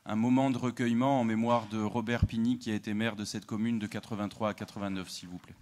un moment de recueillement en mémoire de Robert Pigny, qui a été maire de cette commune de 83 à 89, s'il vous plaît.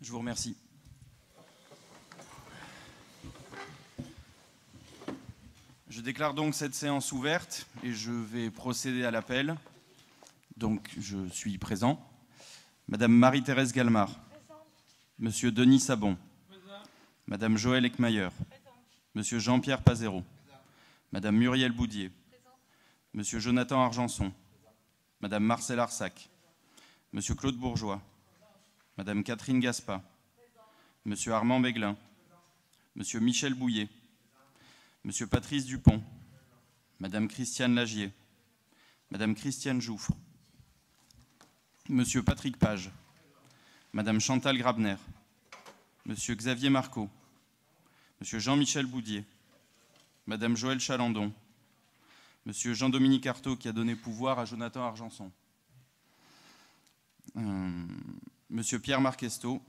Je vous remercie. Je déclare donc cette séance ouverte et je vais procéder à l'appel. Donc, je suis présent. Madame Marie-Thérèse Galmard. Présente. Monsieur Denis Sabon. Présent. Madame Joëlle Eckmayer. Présent. Monsieur Jean-Pierre Pazero. Présent. Madame Muriel Boudier. Présent. Monsieur Jonathan Argenson. Présent. Madame Marcel Arsac. Présent. Monsieur Claude Bourgeois. Madame Catherine Gaspa, Monsieur Armand Béglin, Monsieur Michel Bouillet, Monsieur Patrice Dupont, Madame Christiane Lagier, Madame Christiane Jouffre, Monsieur Patrick Page, Madame Chantal Grabner, Monsieur Xavier Marcot, Monsieur Jean-Michel Boudier, Madame Joëlle Chalandon, Monsieur Jean-Dominique Artaud qui a donné pouvoir à Jonathan Argenson, Monsieur Pierre-Marc Estot,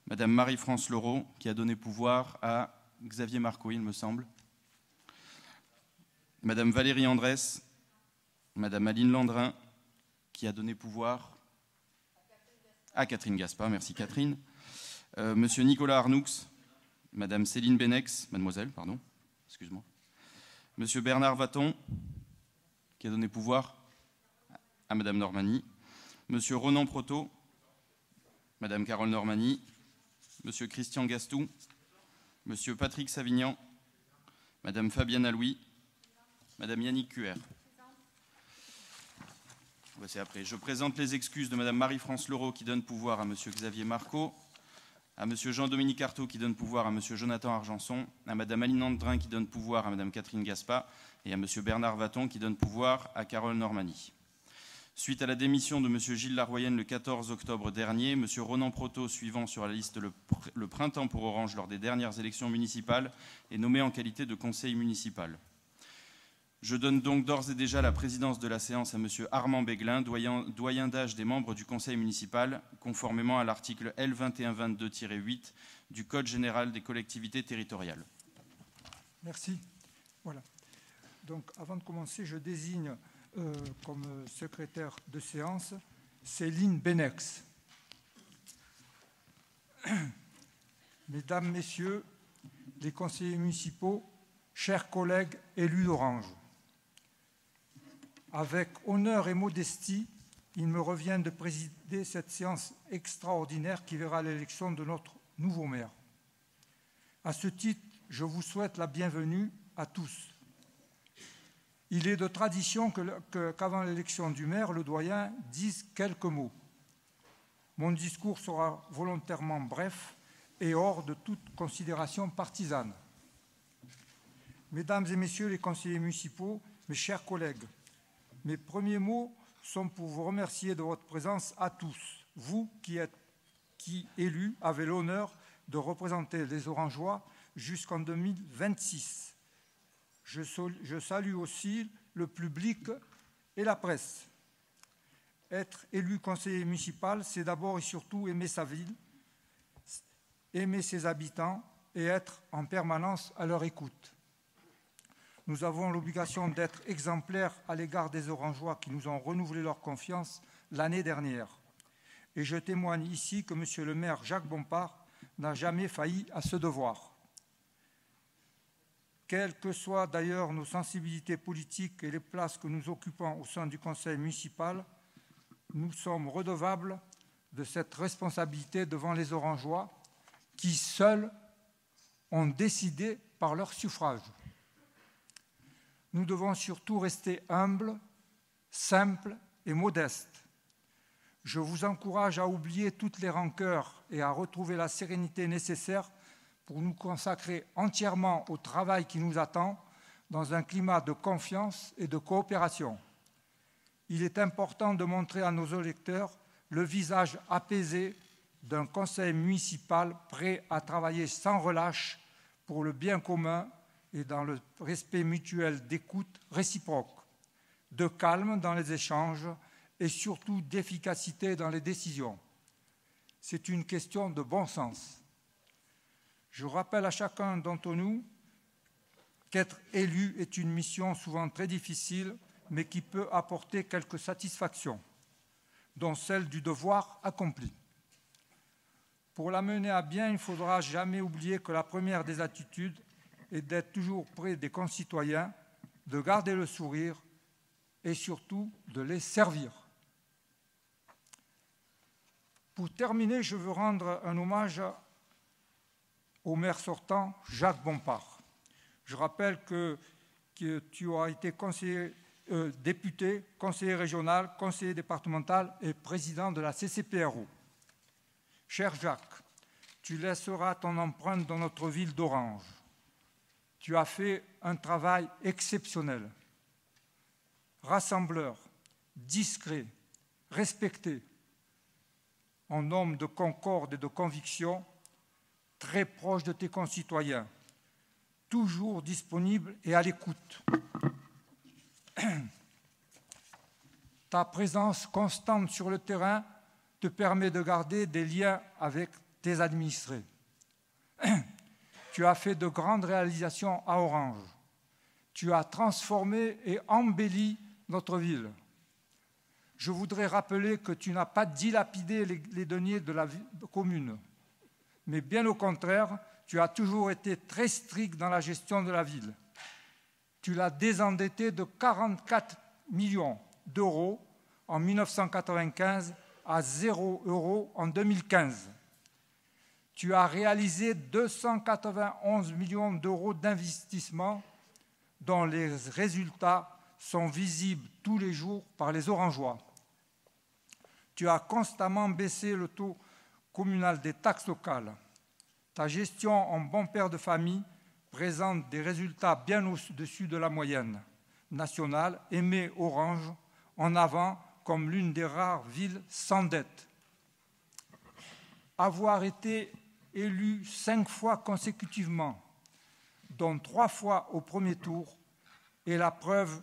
Madame Marie-France Leroux, qui a donné pouvoir à Xavier Marcot, il me semble, Madame Valérie Andrès, Madame Aline Landrin, qui a donné pouvoir à Catherine Gaspa, merci Catherine, Monsieur Nicolas Arnoux, Madame Céline Benex, Mademoiselle, pardon, excuse-moi, Monsieur Bernard Vaton, qui a donné pouvoir à Madame Normani, Monsieur Ronan Proto, Madame Carole Normani, Monsieur Christian Gastou, Monsieur Patrick Savignan, Madame Fabienne Alouis, Madame Yannick Cuer. Voici après. Je présente les excuses de Madame Marie-France Leroux qui donne pouvoir à Monsieur Xavier Marcot, à Monsieur Jean-Dominique Artaud qui donne pouvoir à Monsieur Jonathan Argenson, à Madame Aline Landrin qui donne pouvoir à Madame Catherine Gaspa et à Monsieur Bernard Vaton qui donne pouvoir à Carole Normani. Suite à la démission de M. Gilles Laroyenne le 14 octobre dernier, M. Ronan Proto, suivant sur la liste le Printemps pour Orange lors des dernières élections municipales, est nommé en qualité de conseil municipal. Je donne donc d'ores et déjà la présidence de la séance à M. Armand Béglin, doyen d'âge des membres du conseil municipal, conformément à l'article L2122-8 du Code général des collectivités territoriales. Merci. Voilà. Donc, avant de commencer, je désigne comme secrétaire de séance Céline Benex. Mesdames, Messieurs les conseillers municipaux, chers collègues élus d'Orange, avec honneur et modestie, il me revient de présider cette séance extraordinaire qui verra l'élection de notre nouveau maire. À ce titre, je vous souhaite la bienvenue à tous. Il est de tradition qu'avant l'élection du maire, le doyen dise quelques mots. Mon discours sera volontairement bref et hors de toute considération partisane. Mesdames et Messieurs les conseillers municipaux, mes chers collègues, mes premiers mots sont pour vous remercier de votre présence à tous, vous qui élus, avez l'honneur de représenter les Orangeois jusqu'en 2026. Je salue aussi le public et la presse. Être élu conseiller municipal, c'est d'abord et surtout aimer sa ville, aimer ses habitants et être en permanence à leur écoute. Nous avons l'obligation d'être exemplaires à l'égard des Orangeois qui nous ont renouvelé leur confiance l'année dernière. Et je témoigne ici que M. le maire Jacques Bompard n'a jamais failli à ce devoir. Quelles que soient d'ailleurs nos sensibilités politiques et les places que nous occupons au sein du conseil municipal, nous sommes redevables de cette responsabilité devant les Orangeois qui, seuls, ont décidé par leur suffrage. Nous devons surtout rester humbles, simples et modestes. Je vous encourage à oublier toutes les rancœurs et à retrouver la sérénité nécessaire pour nous consacrer entièrement au travail qui nous attend dans un climat de confiance et de coopération. Il est important de montrer à nos électeurs le visage apaisé d'un conseil municipal prêt à travailler sans relâche pour le bien commun et dans le respect mutuel d'écoute réciproque, de calme dans les échanges et surtout d'efficacité dans les décisions. C'est une question de bon sens. Je rappelle à chacun d'entre nous qu'être élu est une mission souvent très difficile, mais qui peut apporter quelques satisfactions, dont celle du devoir accompli. Pour la mener à bien, il ne faudra jamais oublier que la première des attitudes est d'être toujours près des concitoyens, de garder le sourire et surtout de les servir. Pour terminer, je veux rendre un hommage au maire sortant, Jacques Bompard. Je rappelle que tu as été député, conseiller régional, conseiller départemental et président de la CCPRO. Cher Jacques, tu laisseras ton empreinte dans notre ville d'Orange. Tu as fait un travail exceptionnel. Rassembleur, discret, respecté, en homme de concorde et de conviction, très proche de tes concitoyens, toujours disponible et à l'écoute. Ta présence constante sur le terrain te permet de garder des liens avec tes administrés. Tu as fait de grandes réalisations à Orange. Tu as transformé et embelli notre ville. Je voudrais rappeler que tu n'as pas dilapidé les deniers de la commune, mais bien au contraire, tu as toujours été très strict dans la gestion de la ville. Tu l'as désendetté de 44 millions d'euros en 1995 à 0 € en 2015. Tu as réalisé 291 millions d'euros d'investissement dont les résultats sont visibles tous les jours par les Orangeois. Tu as constamment baissé le taux communal des taxes locales. Ta gestion en bon père de famille présente des résultats bien au-dessus de la moyenne nationale et met Orange en avant comme l'une des rares villes sans dette. Avoir été élu 5 fois consécutivement, dont 3 fois au premier tour, est la preuve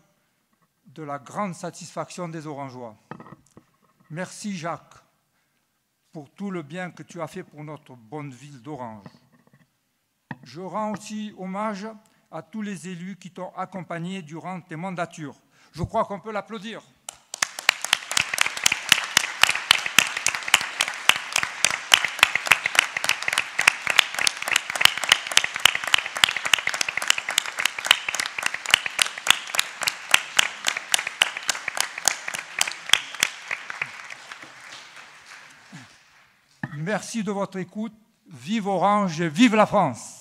de la grande satisfaction des Orangeois. Merci Jacques pour tout le bien que tu as fait pour notre bonne ville d'Orange. Je rends aussi hommage à tous les élus qui t'ont accompagné durant tes mandatures. Je crois qu'on peut l'applaudir. Merci de votre écoute. Vive Orange et vive la France!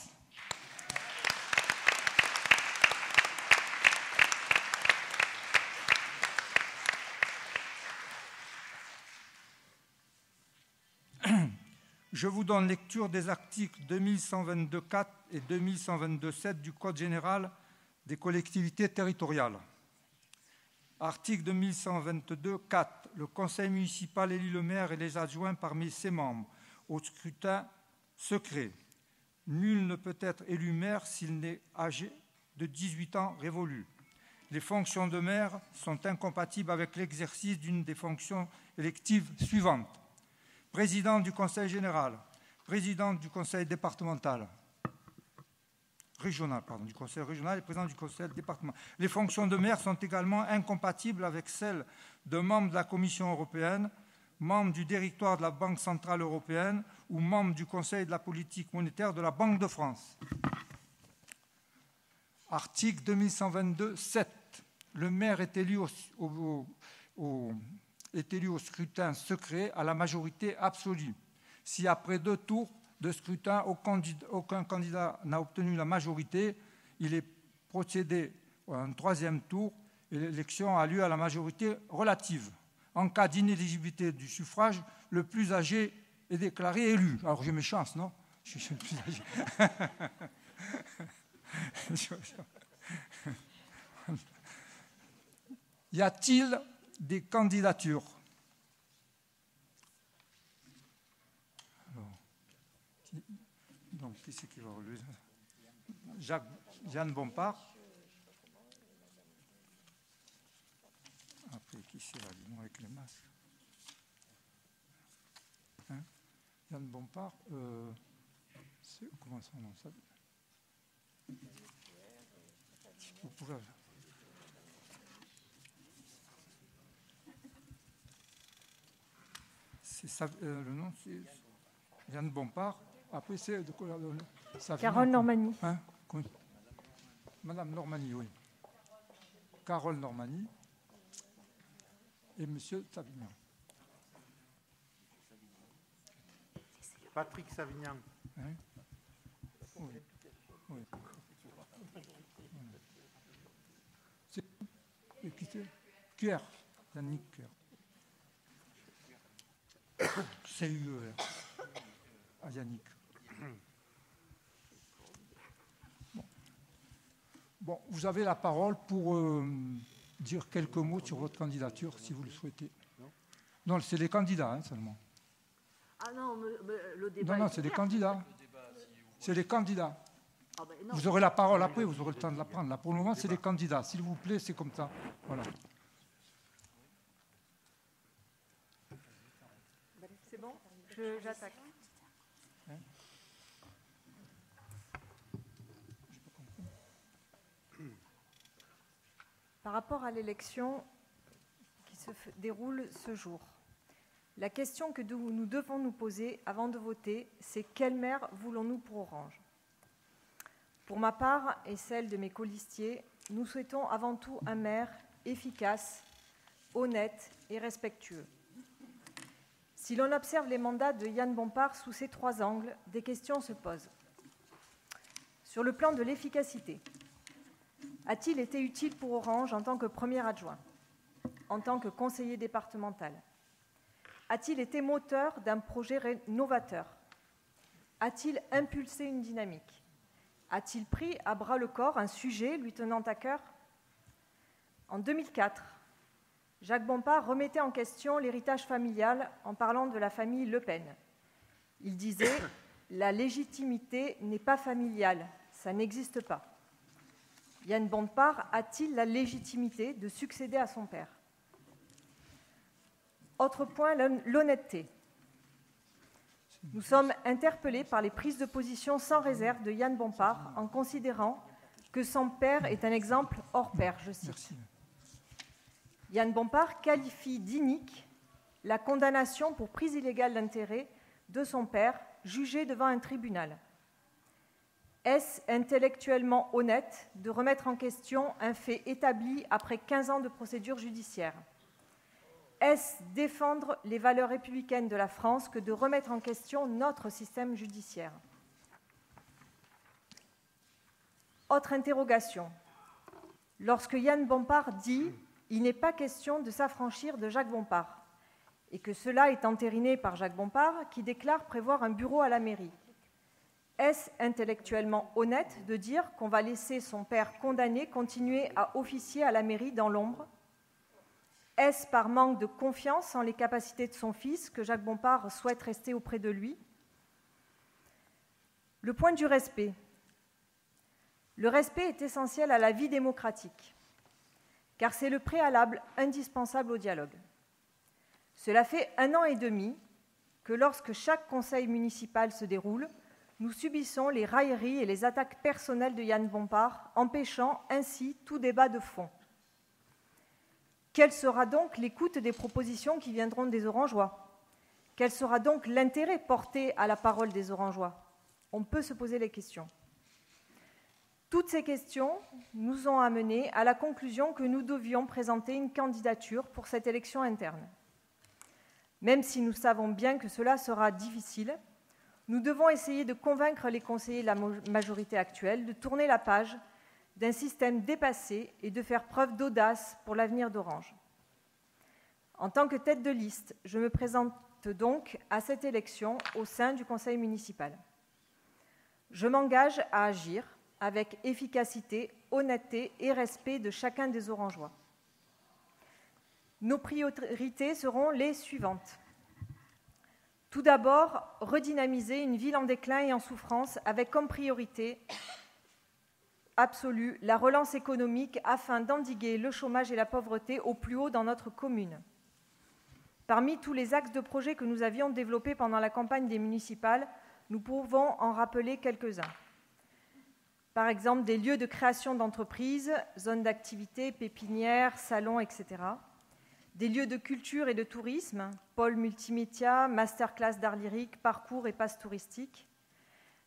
Je vous donne lecture des articles 2122.4 et 2122.7 du Code général des collectivités territoriales. Article 2122.4. Le conseil municipal élit le maire et les adjoints parmi ses membres au scrutin secret. Nul ne peut être élu maire s'il n'est âgé de 18 ans révolus. Les fonctions de maire sont incompatibles avec l'exercice d'une des fonctions électives suivantes. Président du conseil général, président du conseil départemental, du conseil régional et président du conseil départemental. Les fonctions de maire sont également incompatibles avec celles de membre de la Commission européenne, membre du directoire de la Banque centrale européenne ou membre du Conseil de la politique monétaire de la Banque de France. Article 2122.7. Le maire est élu au scrutin secret à la majorité absolue. Si après 2 tours, de scrutin, aucun candidat n'a obtenu la majorité. Il est procédé à un troisième tour et l'élection a lieu à la majorité relative. En cas d'inéligibilité du suffrage, le plus âgé est déclaré élu. Alors j'ai mes chances, non? Je suis le plus âgé. Y a-t-il des candidatures? Alors, donc, qui c'est qui va relever? Jeanne Bompard. Après, qui c'est là, dis-moi, avec les masques? Hein? Jeanne Bompard, comment son nom ça? Vous pouvez... le nom, c'est Jeanne Bompard. Après, c'est de quoi Carole Normani. Hein? Madame Normani, oui. Carole Normani et Monsieur Savignan. Patrick Savignan. Hein? Oui. Oui. Et qui c'est? Cuer. Yannick Cuer. C-U-E-R. Ah, Yannick. Bon, vous avez la parole pour dire quelques mots sur votre candidature, si vous le souhaitez. Non, c'est les candidats, hein, seulement. Ah non, le débat. Non, c'est les candidats. C'est les candidats. Ah ben vous aurez la parole après, vous aurez le temps de la prendre. Là, pour le moment, c'est les candidats. S'il vous plaît, c'est comme ça. Voilà. C'est bon? J'attaque. Hein? Par rapport à l'élection qui se déroule ce jour, la question que nous devons nous poser avant de voter, c'est quel maire voulons-nous pour Orange? Pour ma part et celle de mes colistiers, nous souhaitons avant tout un maire efficace, honnête et respectueux. Si l'on observe les mandats de Yann Bompard sous ces trois angles, des questions se posent. Sur le plan de l'efficacité, a-t-il été utile pour Orange en tant que premier adjoint, en tant que conseiller départemental? A-t-il été moteur d'un projet novateur? A-t-il impulsé une dynamique? A-t-il pris à bras-le-corps un sujet lui tenant à cœur? En 2004, Jacques Bompard remettait en question l'héritage familial en parlant de la famille Le Pen. Il disait « La légitimité n'est pas familiale, ça n'existe pas ». Yann Bompard a-t-il la légitimité de succéder à son père? Autre point, l'honnêteté. Nous sommes interpellés par les prises de position sans réserve de Yann Bompard en considérant que son père est un exemple hors pair, je cite. Merci. Yann Bompard qualifie d'inique la condamnation pour prise illégale d'intérêt de son père, jugé devant un tribunal. Est-ce intellectuellement honnête de remettre en question un fait établi après 15 ans de procédure judiciaire? Est-ce défendre les valeurs républicaines de la France que de remettre en question notre système judiciaire? Autre interrogation. Lorsque Yann Bompard dit « Il n'est pas question de s'affranchir de Jacques Bompard » et que cela est entériné par Jacques Bompard qui déclare prévoir un bureau à la mairie, est-ce intellectuellement honnête de dire qu'on va laisser son père condamné continuer à officier à la mairie dans l'ombre? Est-ce par manque de confiance en les capacités de son fils que Jacques Bompard souhaite rester auprès de lui? Le point du respect. Le respect est essentiel à la vie démocratique, car c'est le préalable indispensable au dialogue. Cela fait 1 an et demi que lorsque chaque conseil municipal se déroule, nous subissons les railleries et les attaques personnelles de Yann Bompard, empêchant ainsi tout débat de fond. Quelle sera donc l'écoute des propositions qui viendront des Orangeois? Quel sera donc l'intérêt porté à la parole des Orangeois? On peut se poser les questions. Toutes ces questions nous ont amenés à la conclusion que nous devions présenter une candidature pour cette élection interne. Même si nous savons bien que cela sera difficile, Nous devons essayer de convaincre les conseillers de la majorité actuelle de tourner la page d'un système dépassé et de faire preuve d'audace pour l'avenir d'Orange. En tant que tête de liste, je me présente donc à cette élection au sein du conseil municipal. Je m'engage à agir avec efficacité, honnêteté et respect de chacun des Orangeois. Nos priorités seront les suivantes. Tout d'abord, redynamiser une ville en déclin et en souffrance avec comme priorité absolue la relance économique afin d'endiguer le chômage et la pauvreté au plus haut dans notre commune. Parmi tous les axes de projet que nous avions développés pendant la campagne des municipales, nous pouvons en rappeler quelques-uns. Par exemple, des lieux de création d'entreprises, zones d'activité, pépinières, salons, etc. Des lieux de culture et de tourisme, pôles multimédia, masterclass d'art lyrique, parcours et passes touristiques.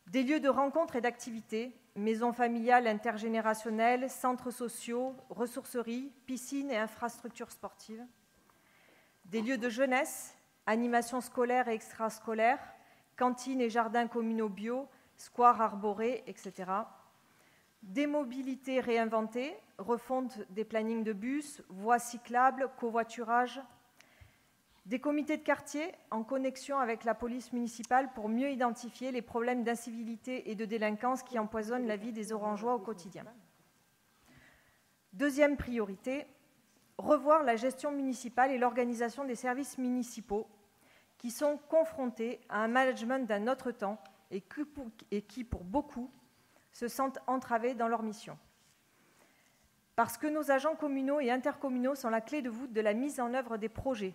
Des lieux de rencontres et d'activités, maisons familiales intergénérationnelles, centres sociaux, ressourceries, piscines et infrastructures sportives. Des lieux de jeunesse, animations scolaires et extrascolaires, cantines et jardins communaux bio, squares arborés, etc. Des mobilités réinventées, refonte des plannings de bus, voies cyclables, covoiturage. Des comités de quartier en connexion avec la police municipale pour mieux identifier les problèmes d'incivilité et de délinquance qui empoisonnent la vie des Orangeois au quotidien. Deuxième priorité, revoir la gestion municipale et l'organisation des services municipaux qui sont confrontés à un management d'un autre temps et qui, pour beaucoup, se sentent entravés dans leur mission. Parce que nos agents communaux et intercommunaux sont la clé de voûte de la mise en œuvre des projets,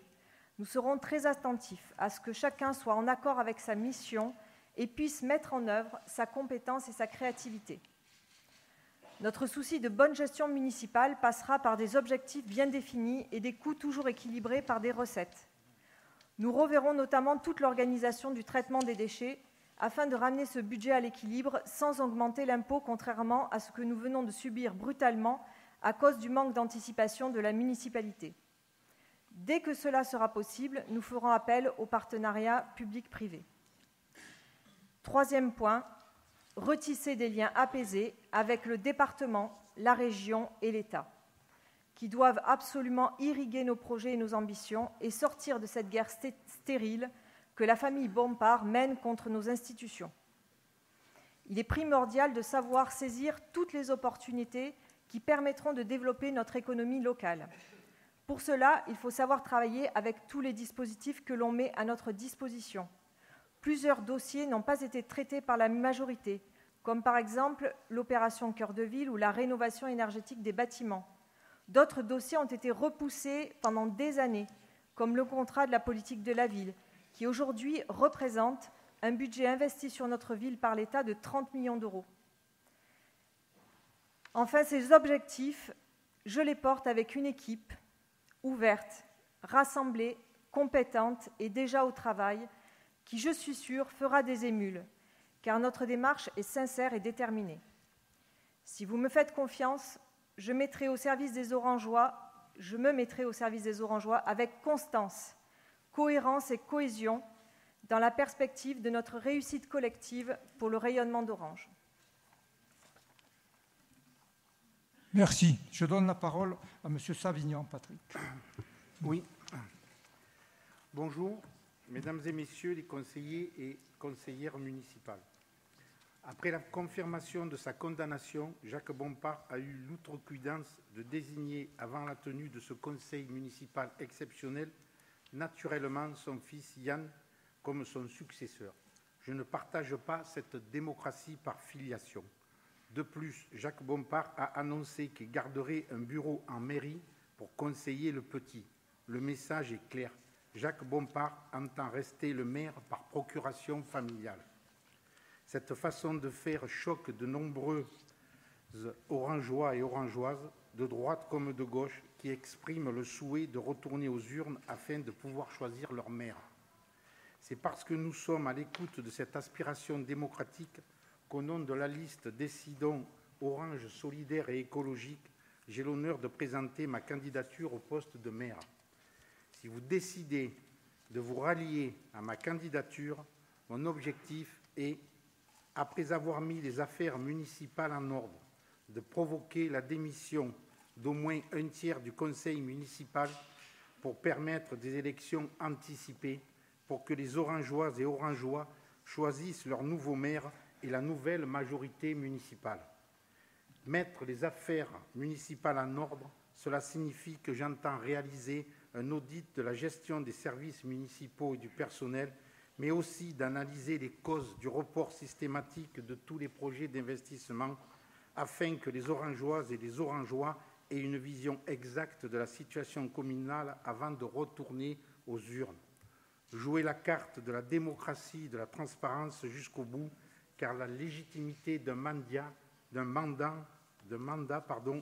nous serons très attentifs à ce que chacun soit en accord avec sa mission et puisse mettre en œuvre sa compétence et sa créativité. Notre souci de bonne gestion municipale passera par des objectifs bien définis et des coûts toujours équilibrés par des recettes. Nous reverrons notamment toute l'organisation du traitement des déchets afin de ramener ce budget à l'équilibre sans augmenter l'impôt, contrairement à ce que nous venons de subir brutalement à cause du manque d'anticipation de la municipalité. Dès que cela sera possible, nous ferons appel au partenariat public-privé. Troisième point, retisser des liens apaisés avec le département, la région et l'État, qui doivent absolument irriguer nos projets et nos ambitions et sortir de cette guerre stérile que la famille Bompard mène contre nos institutions. Il est primordial de savoir saisir toutes les opportunités qui permettront de développer notre économie locale. Pour cela, il faut savoir travailler avec tous les dispositifs que l'on met à notre disposition. Plusieurs dossiers n'ont pas été traités par la majorité, comme par exemple l'opération Cœur de Ville ou la rénovation énergétique des bâtiments. D'autres dossiers ont été repoussés pendant des années, comme le contrat de la politique de la ville, qui aujourd'hui représente un budget investi sur notre ville par l'État de 30 millions d'euros. Enfin, ces objectifs, je les porte avec une équipe ouverte, rassemblée, compétente et déjà au travail, qui, je suis sûre, fera des émules, car notre démarche est sincère et déterminée. Si vous me faites confiance, je me mettrai au service des Orangeois avec constance, cohérence et cohésion dans la perspective de notre réussite collective pour le rayonnement d'Orange. Merci. Je donne la parole à M. Savignan, Patrick. Oui. Bonjour, mesdames et messieurs les conseillers et conseillères municipales. Après la confirmation de sa condamnation, Jacques Bompard a eu l'outrecuidance de désigner, avant la tenue de ce conseil municipal exceptionnel, naturellement son fils Yann comme son successeur. Je ne partage pas cette démocratie par filiation. De plus, Jacques Bompard a annoncé qu'il garderait un bureau en mairie pour conseiller le petit. Le message est clair. Jacques Bompard entend rester le maire par procuration familiale. Cette façon de faire choque de nombreux Orangeois et Orangeoises, de droite comme de gauche, qui expriment le souhait de retourner aux urnes afin de pouvoir choisir leur maire. C'est parce que nous sommes à l'écoute de cette aspiration démocratique qu'au nom de la liste Décidons Orange solidaire et écologique, j'ai l'honneur de présenter ma candidature au poste de maire. Si vous décidez de vous rallier à ma candidature, mon objectif et, après avoir mis les affaires municipales en ordre, de provoquer la démission d'au moins un tiers du conseil municipal pour permettre des élections anticipées, pour que les Orangeoises et Orangeois choisissent leur nouveau maire et la nouvelle majorité municipale. Mettre les affaires municipales en ordre, cela signifie que j'entends réaliser un audit de la gestion des services municipaux et du personnel, mais aussi d'analyser les causes du report systématique de tous les projets d'investissement afin que les Orangeoises et les Orangeois aient une vision exacte de la situation communale avant de retourner aux urnes. Jouer la carte de la démocratie et de la transparence jusqu'au bout, car la légitimité d'un mandat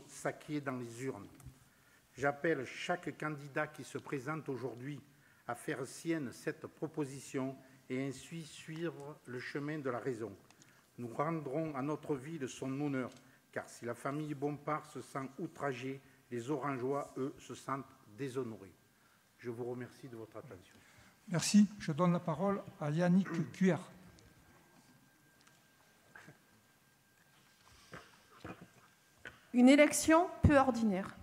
s'acquiert dans les urnes. J'appelle chaque candidat qui se présente aujourd'hui à faire sienne cette proposition et ainsi suivre le chemin de la raison. Nous rendrons à notre ville son honneur, car si la famille Bompard se sent outragée, les Orangeois, eux, se sentent déshonorés. Je vous remercie de votre attention. Merci. Je donne la parole à Yannick Cuer. Une élection peu ordinaire.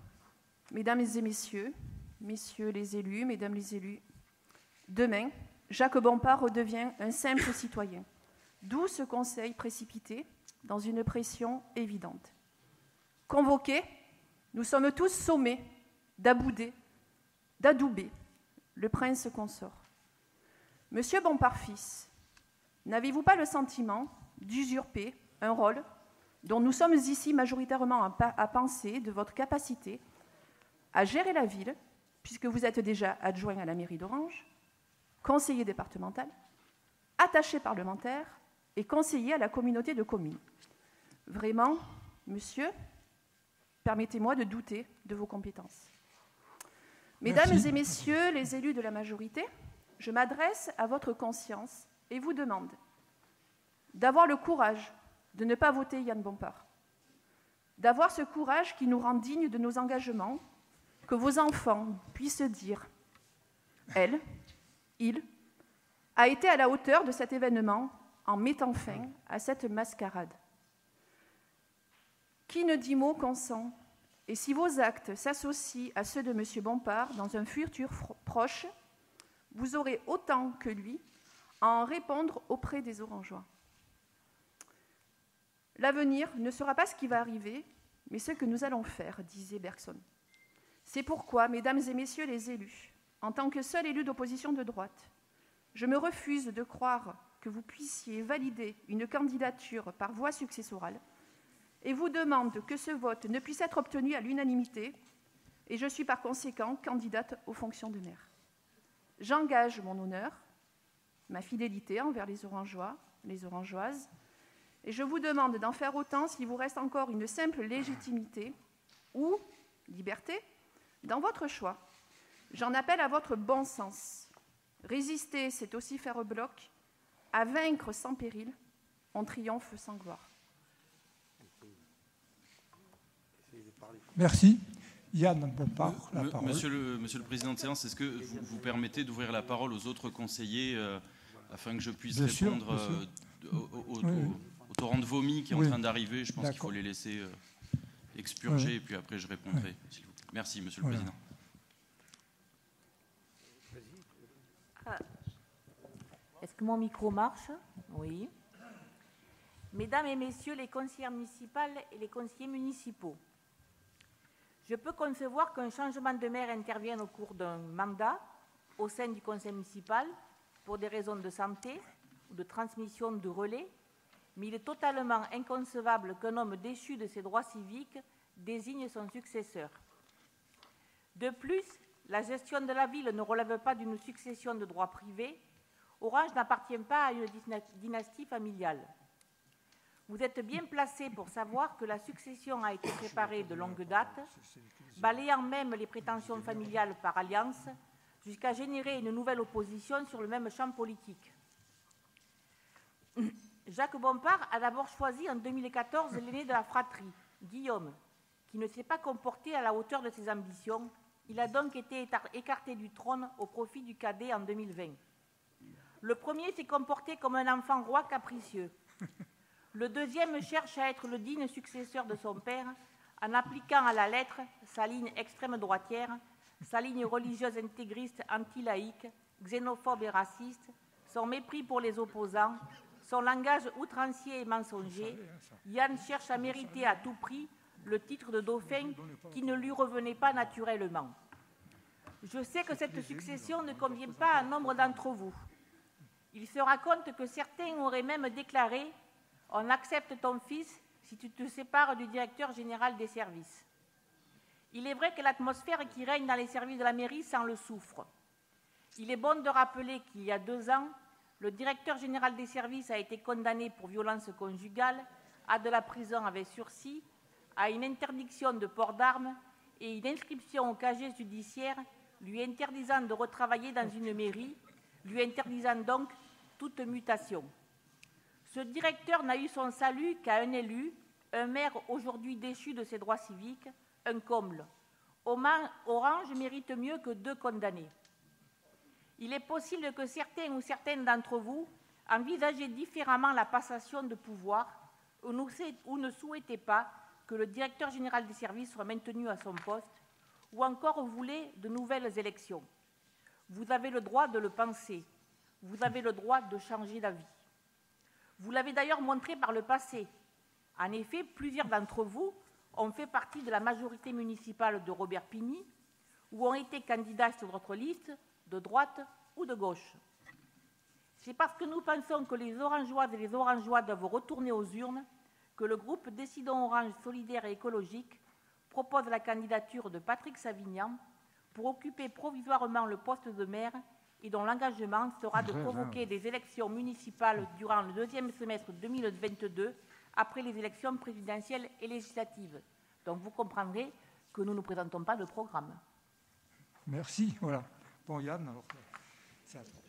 Mesdames et messieurs, messieurs les élus, mesdames les élus, demain, Jacques Bompard redevient un simple citoyen. D'où ce conseil précipité dans une pression évidente. Convoqués, nous sommes tous sommés d'abouder, d'adouber le prince consort. Monsieur Bompard fils, n'avez-vous pas le sentiment d'usurper un rôle dont nous sommes ici majoritairement à penser de votre capacité à gérer la ville, puisque vous êtes déjà adjoint à la mairie d'Orange, conseiller départemental, attaché parlementaire et conseiller à la communauté de communes. Vraiment, monsieur, permettez-moi de douter de vos compétences. Mesdames Merci. et messieurs les élus de la majorité, je m'adresse à votre conscience et vous demande d'avoir le courage de ne pas voter Yann Bompard, d'avoir ce courage qui nous rend dignes de nos engagements, que vos enfants puissent dire « elle, il, a été à la hauteur de cet événement en mettant fin à cette mascarade ». Qui ne dit mot consent, et si vos actes s'associent à ceux de M. Bompard dans un futur proche, vous aurez autant que lui à en répondre auprès des Orangeois. L'avenir ne sera pas ce qui va arriver, mais ce que nous allons faire, disait Bergson. C'est pourquoi, mesdames et messieurs les élus, en tant que seul élu d'opposition de droite, je me refuse de croire que vous puissiez valider une candidature par voie successorale et vous demande que ce vote ne puisse être obtenu à l'unanimité, et je suis par conséquent candidate aux fonctions de maire. J'engage mon honneur, ma fidélité envers les Orangeois, les Orangeoises, et je vous demande d'en faire autant s'il vous reste encore une simple légitimité ou liberté dans votre choix. J'en appelle à votre bon sens. Résister, c'est aussi faire bloc. À vaincre sans péril, on triomphe sans gloire. Merci. Yann Bompard, la parole. Monsieur le Président de séance, est-ce que vous vous permettez d'ouvrir la parole aux autres conseillers afin que je puisse répondre au torrent de vomi qui est en train d'arriver? Je pense qu'il faut les laisser expurger et puis après je répondrai. S'il vous plaît. Merci, Monsieur le Président. Est-ce que mon micro marche? Oui. Mesdames et messieurs les conseillères municipales et les conseillers municipaux, je peux concevoir qu'un changement de maire intervienne au cours d'un mandat au sein du conseil municipal pour des raisons de santé ou de transmission de relais, mais il est totalement inconcevable qu'un homme déchu de ses droits civiques désigne son successeur. De plus, la gestion de la ville ne relève pas d'une succession de droits privés. Orange n'appartient pas à une dynastie familiale. Vous êtes bien placé pour savoir que la succession a été préparée de longue date, balayant même les prétentions familiales par alliance, jusqu'à générer une nouvelle opposition sur le même champ politique. Jacques Bompard a d'abord choisi en 2014 l'aîné de la fratrie, Guillaume, qui ne s'est pas comporté à la hauteur de ses ambitions. Il a donc été écarté du trône au profit du cadet en 2020. Le premier s'est comporté comme un enfant roi capricieux. Le deuxième cherche à être le digne successeur de son père en appliquant à la lettre sa ligne extrême droitière, sa ligne religieuse intégriste anti-laïque, xénophobe et raciste, son mépris pour les opposants, son langage outrancier et mensonger. Yann cherche à mériter à tout prix le titre de dauphin qui ne lui revenait pas naturellement. Je sais que cette succession ne convient pas à nombre d'entre vous. Il se raconte que certains auraient même déclaré « On accepte ton fils si tu te sépares du directeur général des services ». Il est vrai que l'atmosphère qui règne dans les services de la mairie s'en le souffre. Il est bon de rappeler qu'il y a 2 ans, le directeur général des services a été condamné pour violence conjugale, à de la prison avec sursis, à une interdiction de port d'armes et une inscription au casier judiciaire lui interdisant de retravailler dans une mairie, lui interdisant donc toute mutation. Ce directeur n'a eu son salut qu'à un élu, un maire aujourd'hui déchu de ses droits civiques, un comble. Orange mérite mieux que 2 condamnés. Il est possible que certains ou certaines d'entre vous envisagez différemment la passation de pouvoir ou ne souhaitez pas que le directeur général des services soit maintenu à son poste ou encore voulez de nouvelles élections. Vous avez le droit de le penser. Vous avez le droit de changer d'avis. Vous l'avez d'ailleurs montré par le passé. En effet, plusieurs d'entre vous ont fait partie de la majorité municipale de Robert Pigny ou ont été candidats sur votre liste de droite ou de gauche. C'est parce que nous pensons que les Orangeoises et les Orangeois doivent retourner aux urnes que le groupe Décidons Orange solidaire et écologique propose la candidature de Patrick Savignan pour occuper provisoirement le poste de maire et dont l'engagement sera de convoquer des élections municipales durant le 2e semestre 2022 après les élections présidentielles et législatives. Donc vous comprendrez que nous ne présentons pas de programme. Merci. Voilà. Bon, Yann, alors, c'est à toi.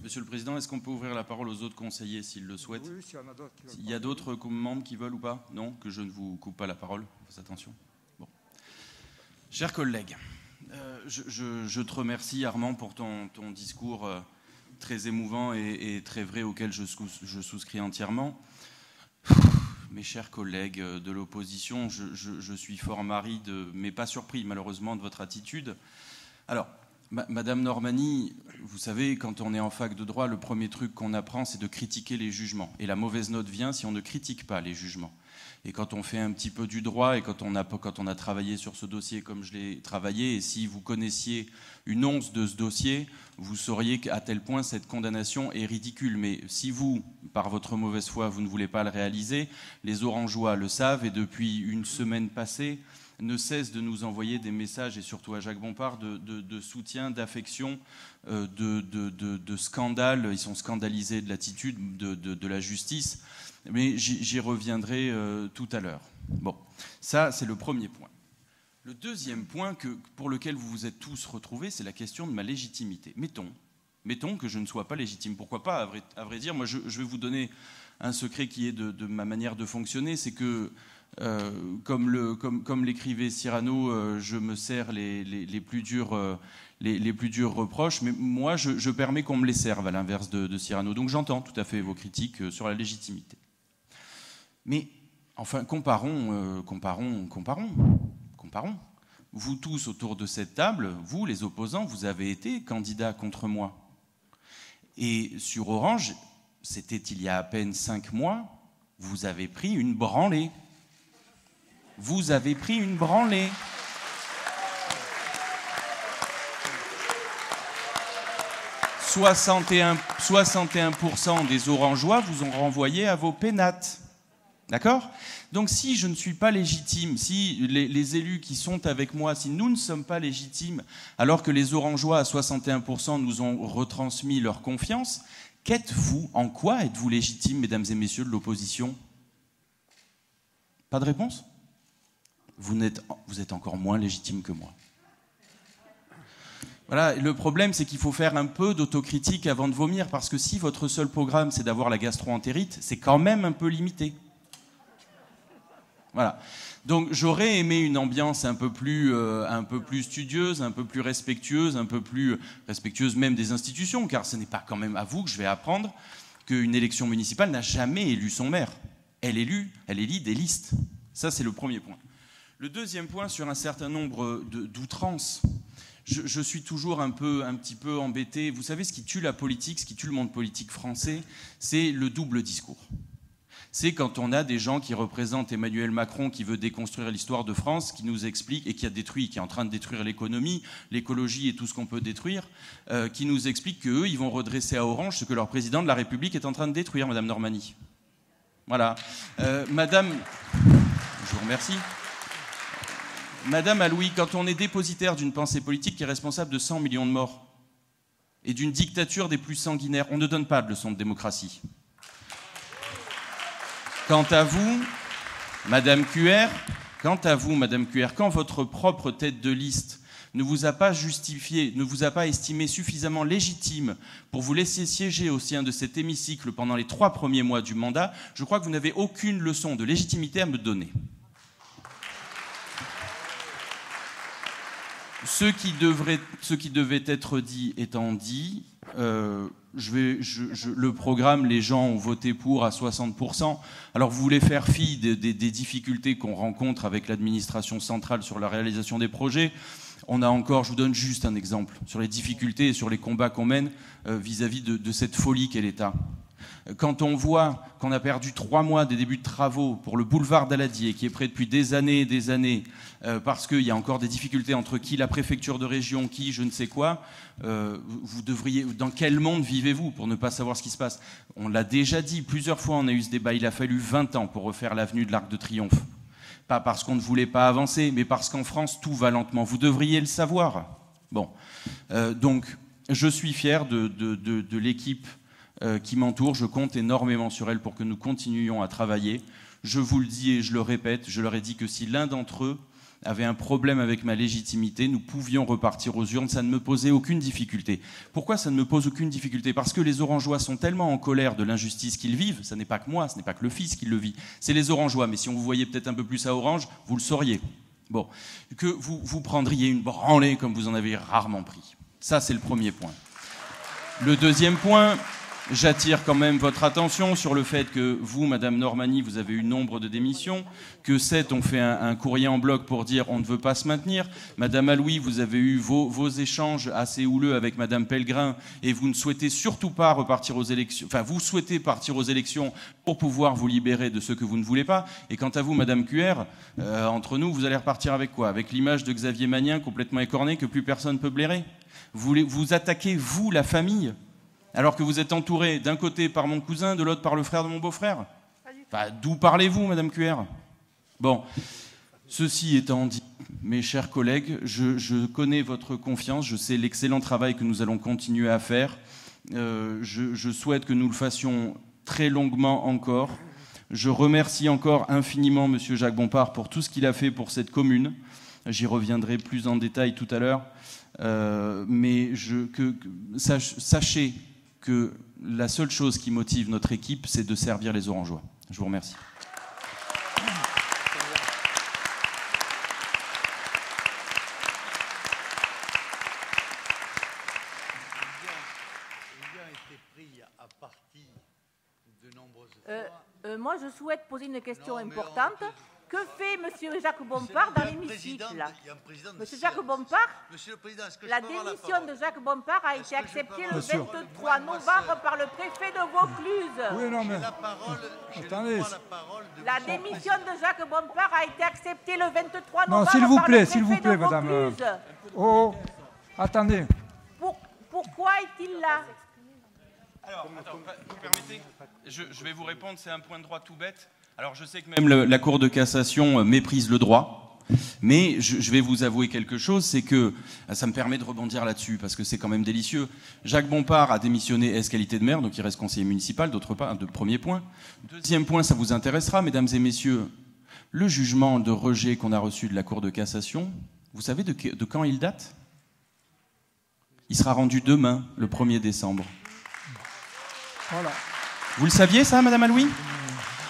Monsieur le Président, est-ce qu'on peut ouvrir la parole aux autres conseillers s'ils le souhaitent? Oui, s'il y en a d'autres. Il y a d'autres membres qui veulent ou pas? Non, que je ne vous coupe pas la parole. Faites attention. Bon. Chers collègues, je te remercie, Armand, pour ton discours très émouvant et très vrai auquel je souscris entièrement. Mes chers collègues de l'opposition, je suis fort marri, mais pas surpris malheureusement de votre attitude. Alors, Madame Normani, vous savez, quand on est en fac de droit, le premier truc qu'on apprend, c'est de critiquer les jugements. Et la mauvaise note vient si on ne critique pas les jugements. Et quand on fait un petit peu du droit et quand on a travaillé sur ce dossier comme je l'ai travaillé, et si vous connaissiez une once de ce dossier, vous sauriez qu'à tel point cette condamnation est ridicule. Mais si vous, par votre mauvaise foi, vous ne voulez pas le réaliser, les Orangeois le savent et depuis une semaine passée, ne cesse de nous envoyer des messages, et surtout à Jacques Bompard, de soutien, d'affection, de scandale. Ils sont scandalisés de l'attitude de la justice, mais j'y reviendrai tout à l'heure. Bon, ça, c'est le premier point. Le deuxième point pour lequel vous vous êtes tous retrouvés, c'est la question de ma légitimité. Mettons que je ne sois pas légitime. Pourquoi pas, à vrai dire. Moi, je vais vous donner un secret qui est de ma manière de fonctionner, c'est que comme l'écrivait Cyrano, je me sers les plus durs reproches, mais moi je permets qu'on me les serve, à l'inverse de Cyrano. Donc j'entends tout à fait vos critiques sur la légitimité. Mais enfin, comparons. Vous tous autour de cette table, vous les opposants, vous avez été candidats contre moi. Et sur Orange, c'était il y a à peine 5 mois, vous avez pris une branlée. Vous avez pris une branlée. 61% des Orangeois vous ont renvoyé à vos pénates. D'accord ? Donc si je ne suis pas légitime, si les élus qui sont avec moi, si nous ne sommes pas légitimes, alors que les Orangeois à 61% nous ont retransmis leur confiance, qu'êtes-vous ? En quoi êtes-vous légitimes, mesdames et messieurs de l'opposition ? Pas de réponse ? Vous êtes encore moins légitime que moi. Voilà, le problème, c'est qu'il faut faire un peu d'autocritique avant de vomir, parce que si votre seul programme, c'est d'avoir la gastro-entérite, c'est quand même un peu limité. Voilà. Donc j'aurais aimé une ambiance un peu plus studieuse, un peu plus respectueuse, un peu plus respectueuse même des institutions, car ce n'est pas quand même à vous que je vais apprendre qu'une élection municipale n'a jamais élu son maire. Elle élit des listes. Ça, c'est le premier point. Le deuxième point, sur un certain nombre d'outrances, je suis toujours un petit peu embêté. Vous savez, ce qui tue la politique, ce qui tue le monde politique français, c'est le double discours. C'est quand on a des gens qui représentent Emmanuel Macron, qui veut déconstruire l'histoire de France, qui nous explique, et qui est en train de détruire l'économie, l'écologie et tout ce qu'on peut détruire, qui nous explique qu'eux, ils vont redresser à Orange ce que leur président de la République est en train de détruire, Madame Normani. Voilà. Madame, je vous remercie. Madame Alouis, quand on est dépositaire d'une pensée politique qui est responsable de 100 millions de morts et d'une dictature des plus sanguinaires, on ne donne pas de leçon de démocratie. Quant à vous, Madame QR, quand votre propre tête de liste ne vous a pas justifié, ne vous a pas estimé suffisamment légitime pour vous laisser siéger au sein de cet hémicycle pendant les 3 premiers mois du mandat, je crois que vous n'avez aucune leçon de légitimité à me donner. Ce qui devait être dit étant dit, le programme, les gens ont voté pour à 60%. Alors vous voulez faire fi des difficultés qu'on rencontre avec l'administration centrale sur la réalisation des projets. Je vous donne juste un exemple sur les difficultés et sur les combats qu'on mène vis-à-vis de cette folie qu'est l'État. Quand on voit qu'on a perdu 3 mois des débuts de travaux pour le boulevard d'Aladier, qui est prêt depuis des années et des années, parce qu'il y a encore des difficultés entre qui la préfecture de région, qui je ne sais quoi, dans quel monde vivez-vous pour ne pas savoir ce qui se passe? On l'a déjà dit, plusieurs fois on a eu ce débat, il a fallu 20 ans pour refaire l'avenue de l'Arc de Triomphe. Pas parce qu'on ne voulait pas avancer, mais parce qu'en France, tout va lentement. Vous devriez le savoir. Bon. Donc, je suis fier de l'équipe qui m'entoure. Je compte énormément sur elle pour que nous continuions à travailler. Je vous le dis et je le répète, je leur ai dit que si l'un d'entre eux avait un problème avec ma légitimité, nous pouvions repartir aux urnes. Ça ne me posait aucune difficulté. Pourquoi ça ne me pose aucune difficulté? Parce que les Orangeois sont tellement en colère de l'injustice qu'ils vivent. Ce n'est pas que moi, ce n'est pas que le fils qui le vit. C'est les Orangeois. Mais si on vous voyait peut-être un peu plus à Orange, vous le sauriez. Bon, que vous prendriez une branlée comme vous en avez rarement pris. Ça, c'est le premier point. Le deuxième point... J'attire quand même votre attention sur le fait que vous, Madame Normani, vous avez eu nombre de démissions, que 7 ont fait un courrier en bloc pour dire on ne veut pas se maintenir. Madame Alouis, vous avez eu vos échanges assez houleux avec Madame Pellegrin et vous ne souhaitez surtout pas repartir aux élections. Enfin, vous souhaitez partir aux élections pour pouvoir vous libérer de ce que vous ne voulez pas. Et quant à vous, Madame QR, entre nous, vous allez repartir avec quoi? Avec l'image de Xavier Magnin complètement écorné que plus personne ne peut blairer? Vous attaquez, vous, la famille, alors que vous êtes entouré d'un côté par mon cousin, de l'autre par le frère de mon beau-frère. Enfin, d'où parlez-vous, Madame QR? Bon, ceci étant dit, mes chers collègues, je connais votre confiance, je sais l'excellent travail que nous allons continuer à faire. Je souhaite que nous le fassions très longuement encore. Je remercie encore infiniment Monsieur Jacques Bompard pour tout ce qu'il a fait pour cette commune. J'y reviendrai plus en détail tout à l'heure. Mais sachez que la seule chose qui motive notre équipe, c'est de servir les Orangeois. Je vous remercie. Moi, je souhaite poser une question importante. Que fait M. Jacques Bompard dans l'hémicycle? M. Jacques Bompard, la démission de Jacques Bompard a été acceptée le 23 novembre par le préfet de Vaucluse. Oui, non, mais... Attendez. La démission de Jacques Bompard a été acceptée le 23 novembre non, par le préfet de Vaucluse. Madame. Oh, attendez. Pourquoi est-il là? Alors, vous permettez, je vais vous répondre, c'est un point de droit tout bête. Alors je sais que même la Cour de cassation méprise le droit, mais je vais vous avouer quelque chose, c'est que ça me permet de rebondir là-dessus, parce que c'est quand même délicieux. Jacques Bompard a démissionné ès qualité de maire, donc il reste conseiller municipal, d'autre part, premier point. Deuxième point, ça vous intéressera, mesdames et messieurs, le jugement de rejet qu'on a reçu de la Cour de cassation, vous savez de quand il date? Il sera rendu demain, le 1er décembre. Voilà. Vous le saviez ça, Madame Alouis?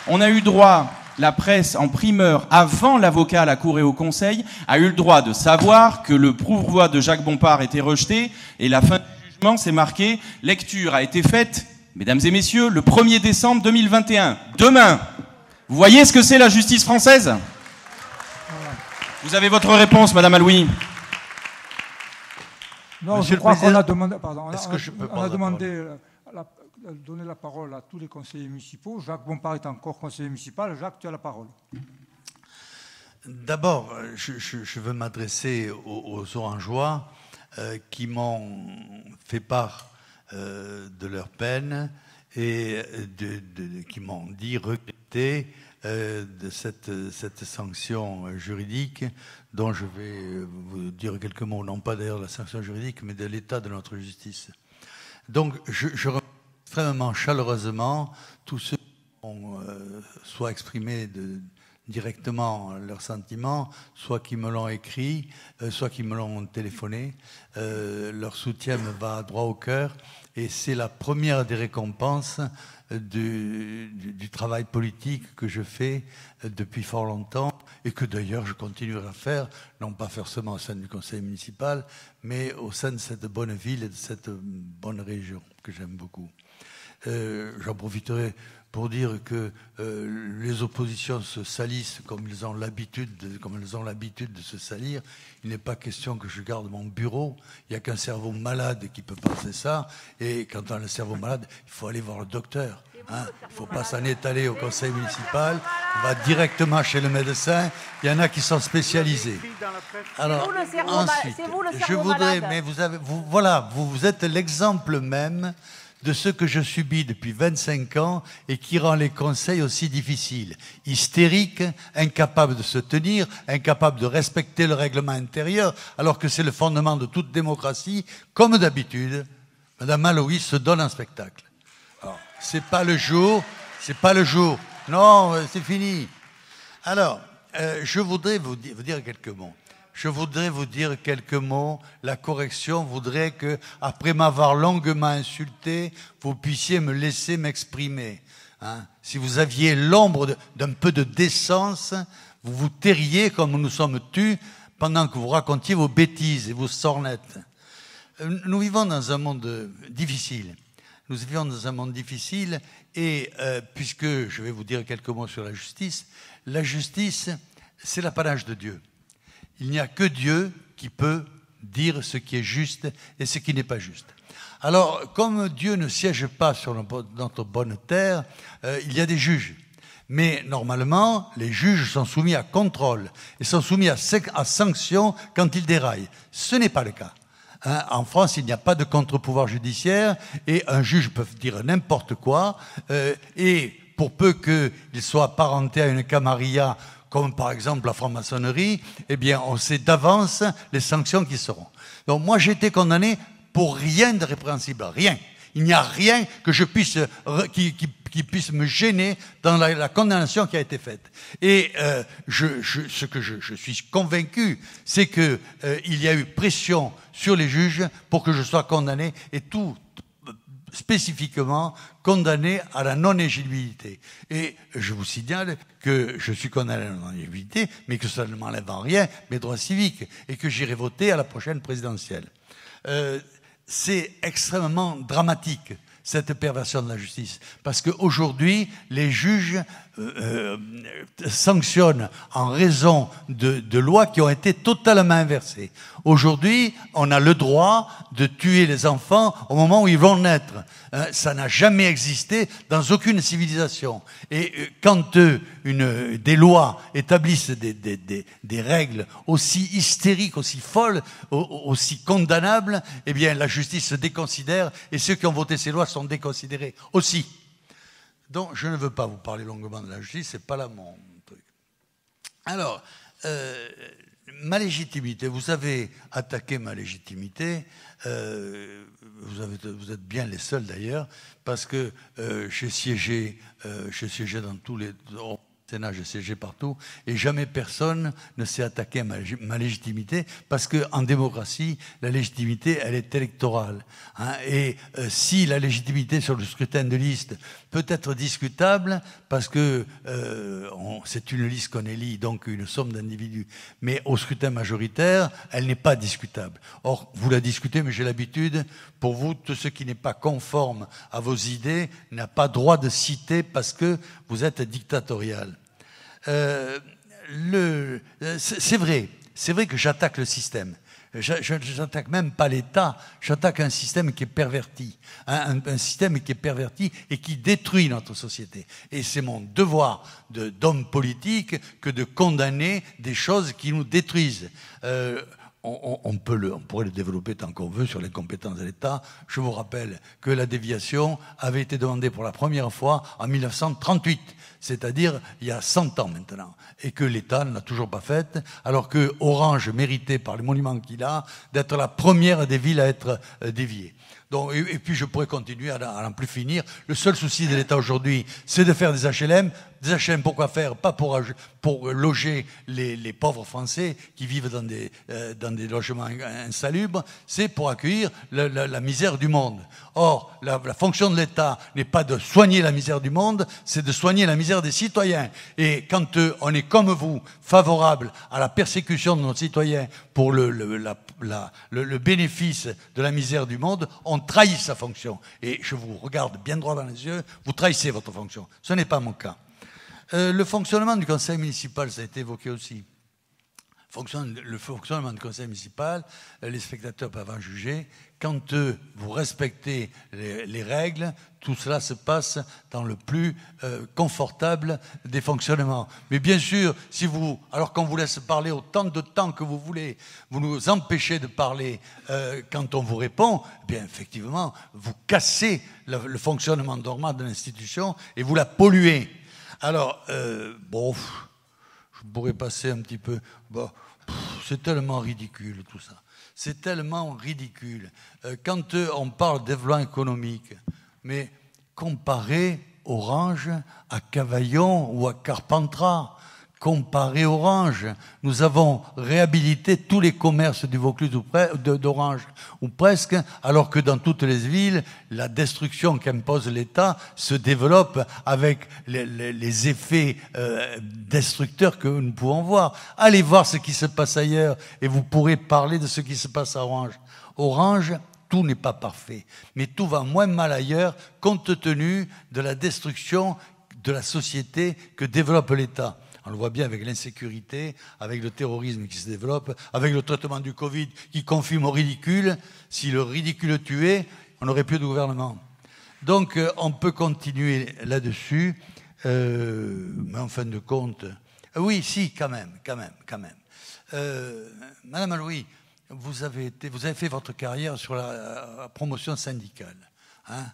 On a eu droit la presse en primeur, avant l'avocat à la Cour et au Conseil, a eu le droit de savoir que le pourvoi de Jacques Bompard était rejeté, et la fin du jugement, c'est marqué, lecture a été faite, mesdames et messieurs, le 1er décembre 2021. Demain. Vous voyez ce que c'est la justice française? Vous avez votre réponse, Madame Alouis. Non, Monsieur je crois le Président, qu'on a demandé, pardon, est-ce que je peux on prendre a la demandé donner la parole à tous les conseillers municipaux. Jacques Bompard est encore conseiller municipal. Jacques, tu as la parole. D'abord, je veux m'adresser aux Orangeois qui m'ont fait part de leur peine et qui m'ont dit regretter de cette sanction juridique dont je vais vous dire quelques mots, non pas d'ailleurs de la sanction juridique, mais de l'état de notre justice. Donc, je remercie extrêmement chaleureusement tous ceux qui ont soit exprimé directement leurs sentiments, soit qui me l'ont écrit, soit qui me l'ont téléphoné. Leur soutien me va droit au cœur et c'est la première des récompenses du travail politique que je fais depuis fort longtemps et que d'ailleurs je continuerai à faire, non pas forcément au sein du conseil municipal, mais au sein de cette bonne ville et de cette bonne région que j'aime beaucoup. J'en profiterai pour dire que les oppositions se salissent comme elles ont l'habitude de se salir. Il n'est pas question que je garde mon bureau. Il n'y a qu'un cerveau malade qui peut penser ça. Et quand on a le cerveau malade, il faut aller voir le docteur. Hein. Il ne faut pas s'en étaler au conseil municipal. On va directement chez le médecin. Il y en a qui sont spécialisés. Alors, ensuite, je voudrais, mais vous êtes l'exemple même de ce que je subis depuis 25 ans et qui rend les conseils aussi difficiles. Hystérique, incapable de se tenir, incapable de respecter le règlement intérieur, alors que c'est le fondement de toute démocratie. Comme d'habitude, Madame Alouis se donne un spectacle. Alors, c'est pas le jour. Non, c'est fini. Alors, je voudrais vous dire quelques mots. La correction voudrait que, après m'avoir longuement insulté, vous puissiez me laisser m'exprimer. Hein. Si vous aviez l'ombre d'un peu de décence, vous vous tairiez comme nous sommes tus pendant que vous racontiez vos bêtises et vos sornettes. Nous vivons dans un monde difficile. Et puisque je vais vous dire quelques mots sur la justice, c'est l'apanage de Dieu. Il n'y a que Dieu qui peut dire ce qui est juste et ce qui n'est pas juste. Alors, comme Dieu ne siège pas sur notre bonne terre, il y a des juges. Mais normalement, les juges sont soumis à contrôle et sont soumis à sanction quand ils déraillent. Ce n'est pas le cas. Hein, en France, il n'y a pas de contre-pouvoir judiciaire et un juge peut dire n'importe quoi. Et pour peu qu'il soit apparenté à une camarilla, comme par exemple la franc-maçonnerie, eh bien, on sait d'avance les sanctions qui seront. Donc moi, j'ai été condamné pour rien de répréhensible, rien. Il n'y a rien que je puisse, qui puisse me gêner dans la condamnation qui a été faite. Et ce que je suis convaincu, c'est que il y a eu pression sur les juges pour que je sois condamné, et tout spécifiquement condamné à la non-éligibilité. Et je vous signale que je suis condamné à la non-éligibilité, mais que ça ne m'enlève en rien mes droits civiques, et que j'irai voter à la prochaine présidentielle. C'est extrêmement dramatique, cette perversion de la justice, parce qu'aujourd'hui, les juges sanctionnent en raison de lois qui ont été totalement inversées. Aujourd'hui, on a le droit de tuer les enfants au moment où ils vont naître. Ça n'a jamais existé dans aucune civilisation. Et quand des lois établissent des règles aussi hystériques, aussi folles, aussi condamnables, eh bien la justice se déconsidère et ceux qui ont voté ces lois sont déconsidérés aussi. Donc je ne veux pas vous parler longuement de la justice, c'est pas là mon truc. Alors, ma légitimité, vous avez attaqué ma légitimité, vous êtes bien les seuls d'ailleurs, parce que j'ai siégé dans tous les Sénat, j'ai siégé partout, et jamais personne ne s'est attaqué à ma légitimité, parce qu'en démocratie, la légitimité, elle est électorale. Hein, et si la légitimité sur le scrutin de liste peut être discutable, parce que c'est une liste qu'on élit, donc une somme d'individus, mais au scrutin majoritaire, elle n'est pas discutable. Or, vous la discutez, mais j'ai l'habitude, pour vous, tout ce qui n'est pas conforme à vos idées n'a pas droit de citer parce que vous êtes dictatorial. C'est vrai que j'attaque le système. Je n'attaque même pas l'État, j'attaque un système qui est perverti, un système qui est perverti et qui détruit notre société. Et c'est mon devoir d'homme politique que de condamner des choses qui nous détruisent. On pourrait le développer tant qu'on veut sur les compétences de l'État. Je vous rappelle que la déviation avait été demandée pour la première fois en 1938, c'est-à-dire il y a 100 ans maintenant, et que l'État ne l'a toujours pas faite, alors que Orange méritait, par les monuments qu'il a, d'être la première des villes à être déviée. Donc, et puis je pourrais continuer à n'en plus finir. Le seul souci de l'État aujourd'hui, c'est de faire des HLM. Des HLM, pourquoi faire? Pas pour loger les pauvres Français qui vivent dans des logements insalubres, c'est pour accueillir la misère du monde. Or, la fonction de l'État n'est pas de soigner la misère du monde, c'est de soigner la misère des citoyens. Et quand on est comme vous, favorable à la persécution de nos citoyens pour le bénéfice de la misère du monde, on trahit sa fonction. Et je vous regarde bien droit dans les yeux, vous trahissez votre fonction. Ce n'est pas mon cas. Le fonctionnement du conseil municipal, ça a été évoqué aussi. Le fonctionnement du conseil municipal, les spectateurs peuvent en juger. Quand vous respectez les règles, tout cela se passe dans le plus confortable des fonctionnements. Mais bien sûr, alors qu'on vous laisse parler autant de temps que vous voulez, vous nous empêchez de parler quand on vous répond, eh bien effectivement, vous cassez le fonctionnement normal de l'institution et vous la polluez. Alors, je pourrais passer un petit peu... c'est tellement ridicule tout ça. C'est tellement ridicule. Quand on parle de développement économique, mais comparez Orange à Cavaillon ou à Carpentras, comparez Orange. Nous avons réhabilité tous les commerces du Vaucluse d'Orange, ou presque, alors que dans toutes les villes, la destruction qu'impose l'État se développe avec les effets destructeurs que nous pouvons voir. Allez voir ce qui se passe ailleurs et vous pourrez parler de ce qui se passe à Orange. Orange, tout n'est pas parfait, mais tout va moins mal ailleurs compte tenu de la destruction de la société que développe l'État. On le voit bien avec l'insécurité, avec le terrorisme qui se développe, avec le traitement du Covid qui confirme au ridicule. Si le ridicule tuait, on n'aurait plus de gouvernement. Donc on peut continuer là-dessus, mais en fin de compte... oui, si, quand même. Madame Aloui, vous avez fait votre carrière sur la promotion syndicale. Hein?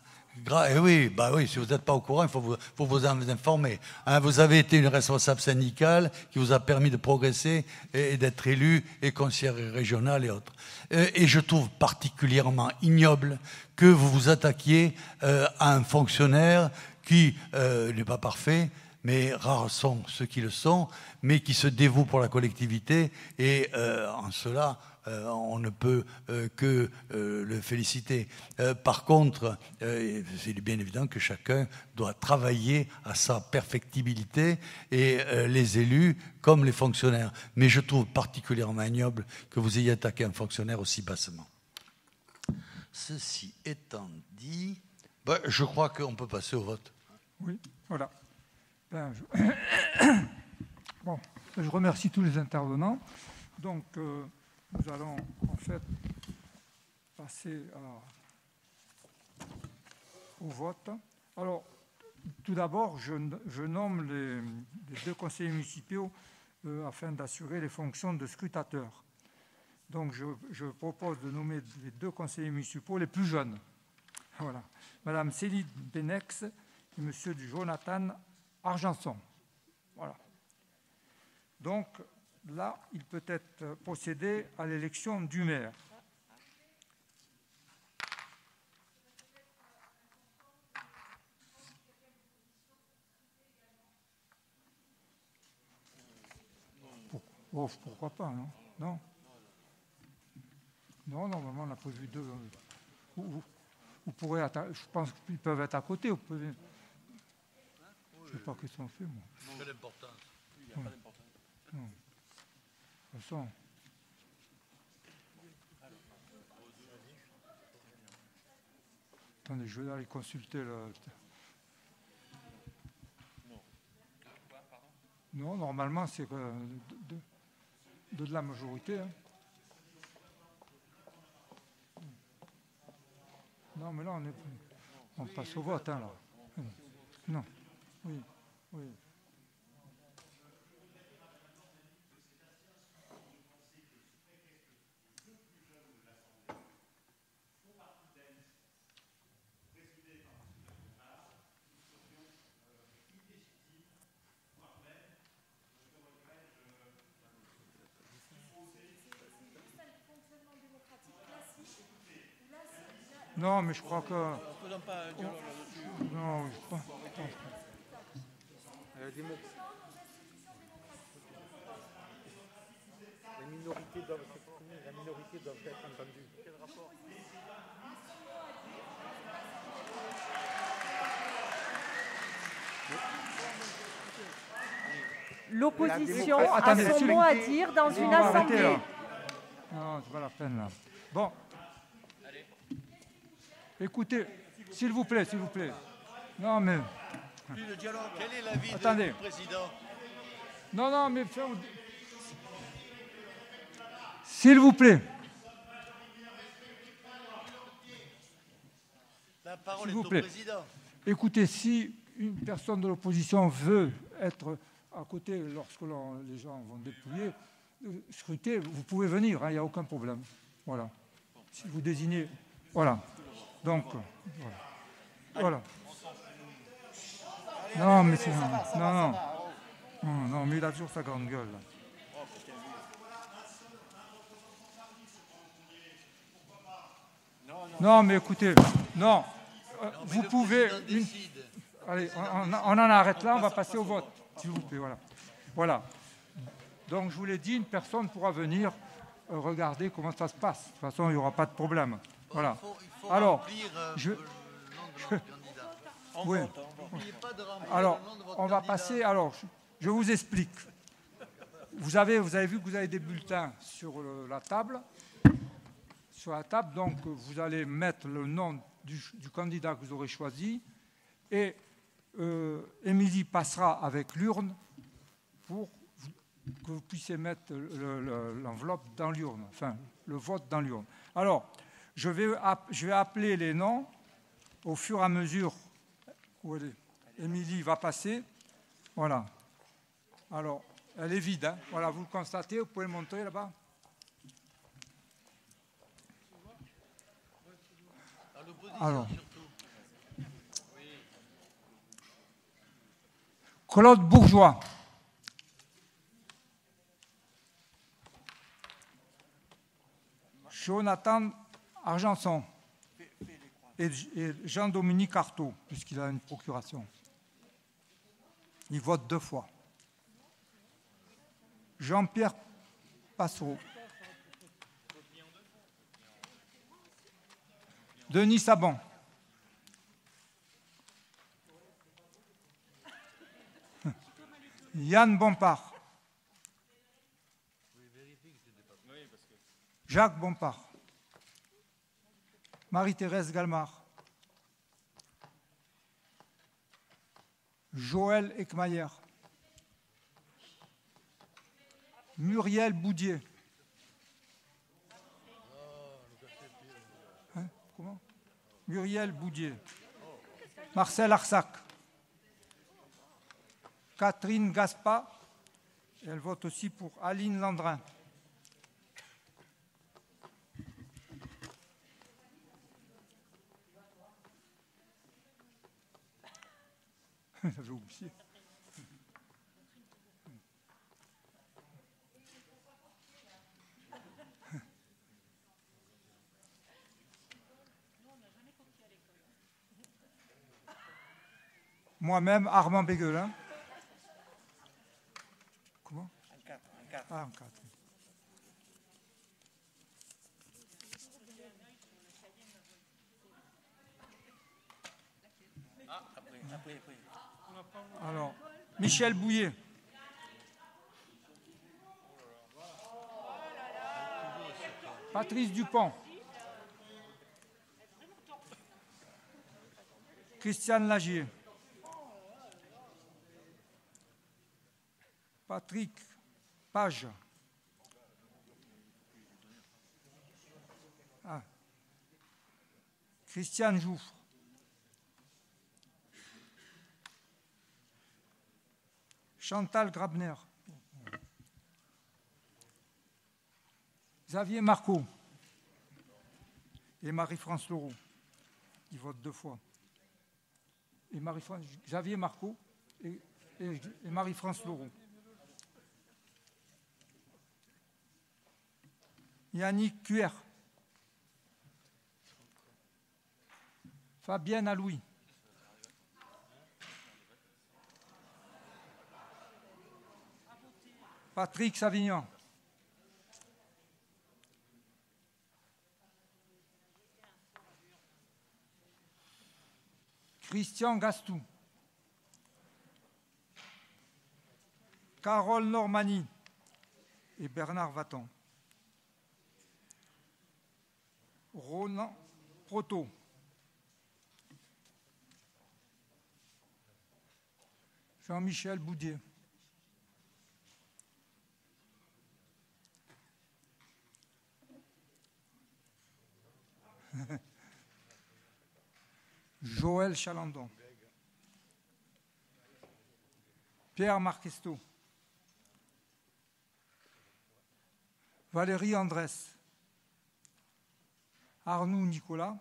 Oui, si vous n'êtes pas au courant, il faut vous en informer. Hein, vous avez été une responsable syndicale qui vous a permis de progresser et d'être élu et conseillère régionale et autres. Et je trouve particulièrement ignoble que vous vous attaquiez à un fonctionnaire qui n'est pas parfait, mais rares sont ceux qui le sont, mais qui se dévouent pour la collectivité et en cela... on ne peut que le féliciter. Par contre, c'est bien évident que chacun doit travailler à sa perfectibilité, et les élus comme les fonctionnaires. Mais je trouve particulièrement ignoble que vous ayez attaqué un fonctionnaire aussi bassement. Ceci étant dit, je crois qu'on peut passer au vote. Oui, voilà. Je remercie tous les intervenants. Donc, nous allons en fait passer au vote. Alors, tout d'abord, je nomme les deux conseillers municipaux afin d'assurer les fonctions de scrutateurs. Donc, je propose de nommer les deux conseillers municipaux les plus jeunes. Voilà. Madame Céline Benex et Monsieur Jonathan Argenson. Voilà. Donc, là, il peut être procédé à l'élection du maire. Oh, pourquoi pas, non? Non. Non, normalement, on a prévu 2. Vous pourrez je pense qu'ils peuvent être à côté. Vous pouvez... Je ne sais pas ce qu'ils ont fait, moi. Quelle importance? Il n'y a pas d'importance. Non. De toute façon... Attendez, je vais aller consulter le... Non, normalement, c'est de la majorité. Hein. Non, mais là, on passe au vote, hein, là. Non, oui, oui. Non, mais je crois que... Non, je pense... Les minorités doivent s'exprimer, la minorité doit être entendue. Quel rapport? L'opposition a son mot à dire dans une assemblée. Non, c'est pas la peine, là. Bon. Écoutez, s'il vous plaît, s'il vous plaît. Non, mais... Quel est l'avis du président? Non, non, mais... S'il vous plaît. La parole est au président. Écoutez, si une personne de l'opposition veut être à côté lorsque les gens vont dépouiller, scruter, vous pouvez venir, il n'y a aucun problème. Voilà. Si vous désignez... Voilà. Donc, voilà. Non, mais c'est... Non, mais il a toujours sa grande gueule, là. Non, mais écoutez, non. Vous pouvez... Allez, on en arrête là, on va passer au vote, s'il vous plaît, voilà. Voilà. Donc, je vous l'ai dit, une personne pourra venir regarder comment ça se passe. De toute façon, il n'y aura pas de problème. Voilà. Alors, oui. Alors, on va passer. Alors, je vous explique. Vous avez vu que vous avez des bulletins sur la table. Sur la table, donc, vous allez mettre le nom du candidat que vous aurez choisi. Et Émilie passera avec l'urne pour que vous puissiez mettre l'enveloppe dans l'urne, enfin, le vote dans l'urne. Alors, je vais appeler les noms au fur et à mesure où Émilie va passer. Voilà. Alors, elle est vide. Hein. Voilà, vous le constatez, vous pouvez le montrer là-bas. Alors. Claude Bourgeois. Jonathan Argenson et Jean-Dominique Artaud, puisqu'il a une procuration. Il vote 2 fois. Jean-Pierre Passereau. Denis Sabon. Yann Bompard. Jacques Bompard. Marie-Thérèse Galmard. Joël Eckmayer. Muriel Boudier. Hein, comment? Muriel Boudier. Marcel Arsac. Catherine Gaspa. Elle vote aussi pour Aline Landrin. J'avais oublié. Moi-même, Armand Béguelin. Comment? Un 4. Ah, en 4. Alors, Michel Bouillet. Patrice Dupont. Christiane Lagier. Patrick Page. Ah. Christiane Jouffre. Chantal Grabner. Xavier Marco et Marie-France Leroux. Ils votent 2 fois. Et Xavier Marco et Marie-France Leroux. Yannick Cuer. Fabienne Alouis. Patrick Savignon. Christian Gastou. Carole Normani et Bernard Vaton. Ronan Proto. Jean-Michel Boudier. Joël Chalandon. Pierre Marquesto. Valérie Andrès. Arnoux Nicolas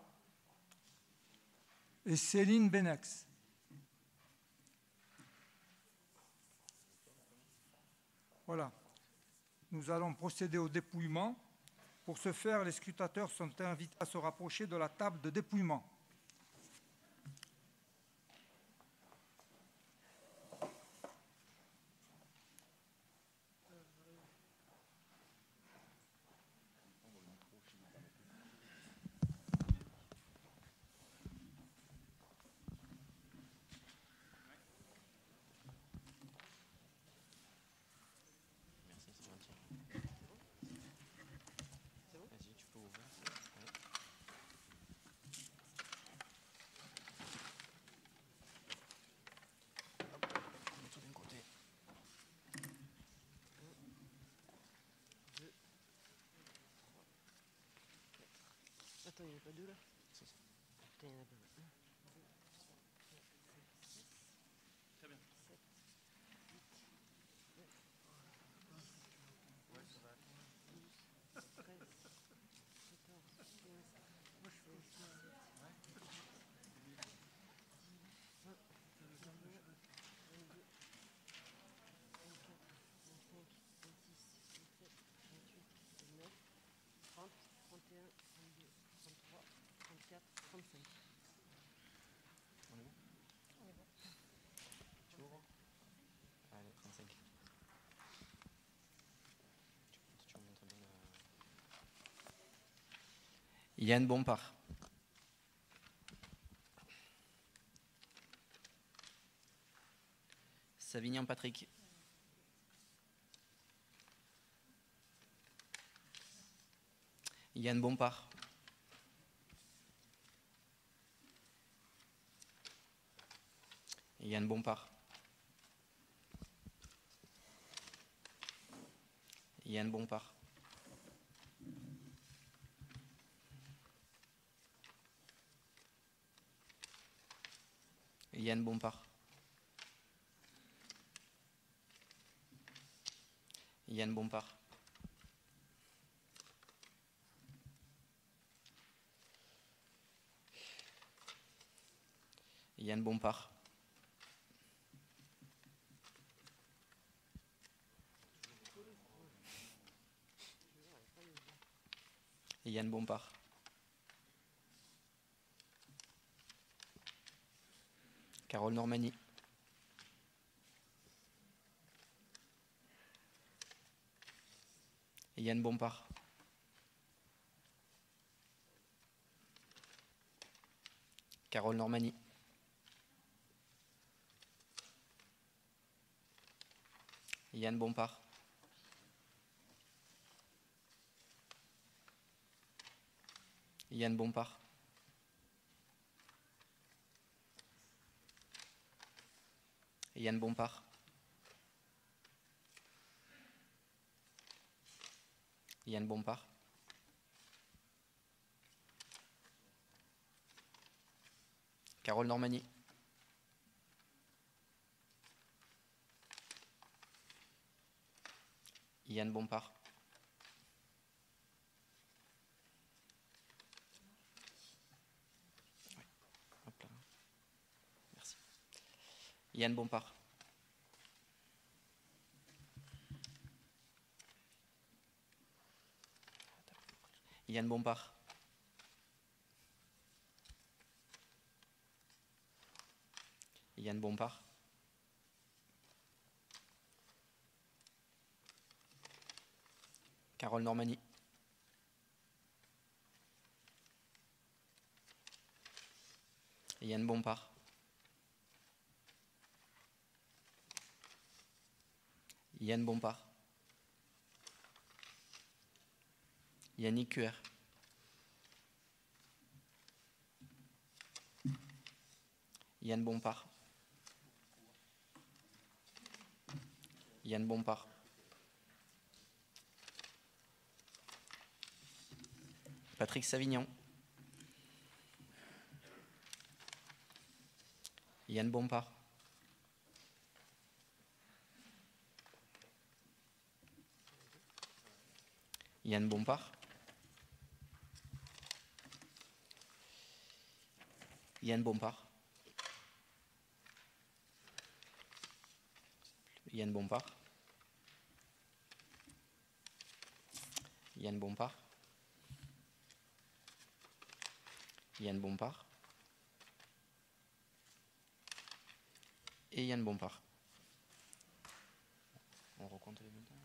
et Céline Benex. Voilà. Nous allons procéder au dépouillement. Pour ce faire, les scrutateurs sont invités à se rapprocher de la table de dépouillement. Attends, il n'y en a pas 2 là? Putain, il n'y en a pas 2. 1, 2, 3, 4, 5, 6. Très bien. 7, 8, 9, 10, 12, 13, 14, 15, 16, 17, 35. On est bon? On est bon. Tu ouvres? Allez, 35. Tu me montres bien Yann Bompard. Savignan Patrick. Yann Bompard. Yann Bompard. Yann Bompard. Yann Bompard. Yann Bompard. Yann Bompard. Yann Bompard. Carole Normani. Yann Bompard. Carole Normani. Yann Bompard. Yann Bompard. Yann Bompard. Yann Bompard. Carole Normani. Yann Bompard. Oui. Hop là. Merci. Yann Bompard. Yann Bompard. Yann Bompard. Carole Normani. Yann Bompard. Yann Bompard. Yannick Cuer. Yann Bompard. Yann Bompard. Patrick Savignon. Yann Bompard. Yann Bompard. Yann Bompard. Yann Bompard. Yann Bompard. Yann Bompard. Et Yann Bompard. On recompte les bulletins.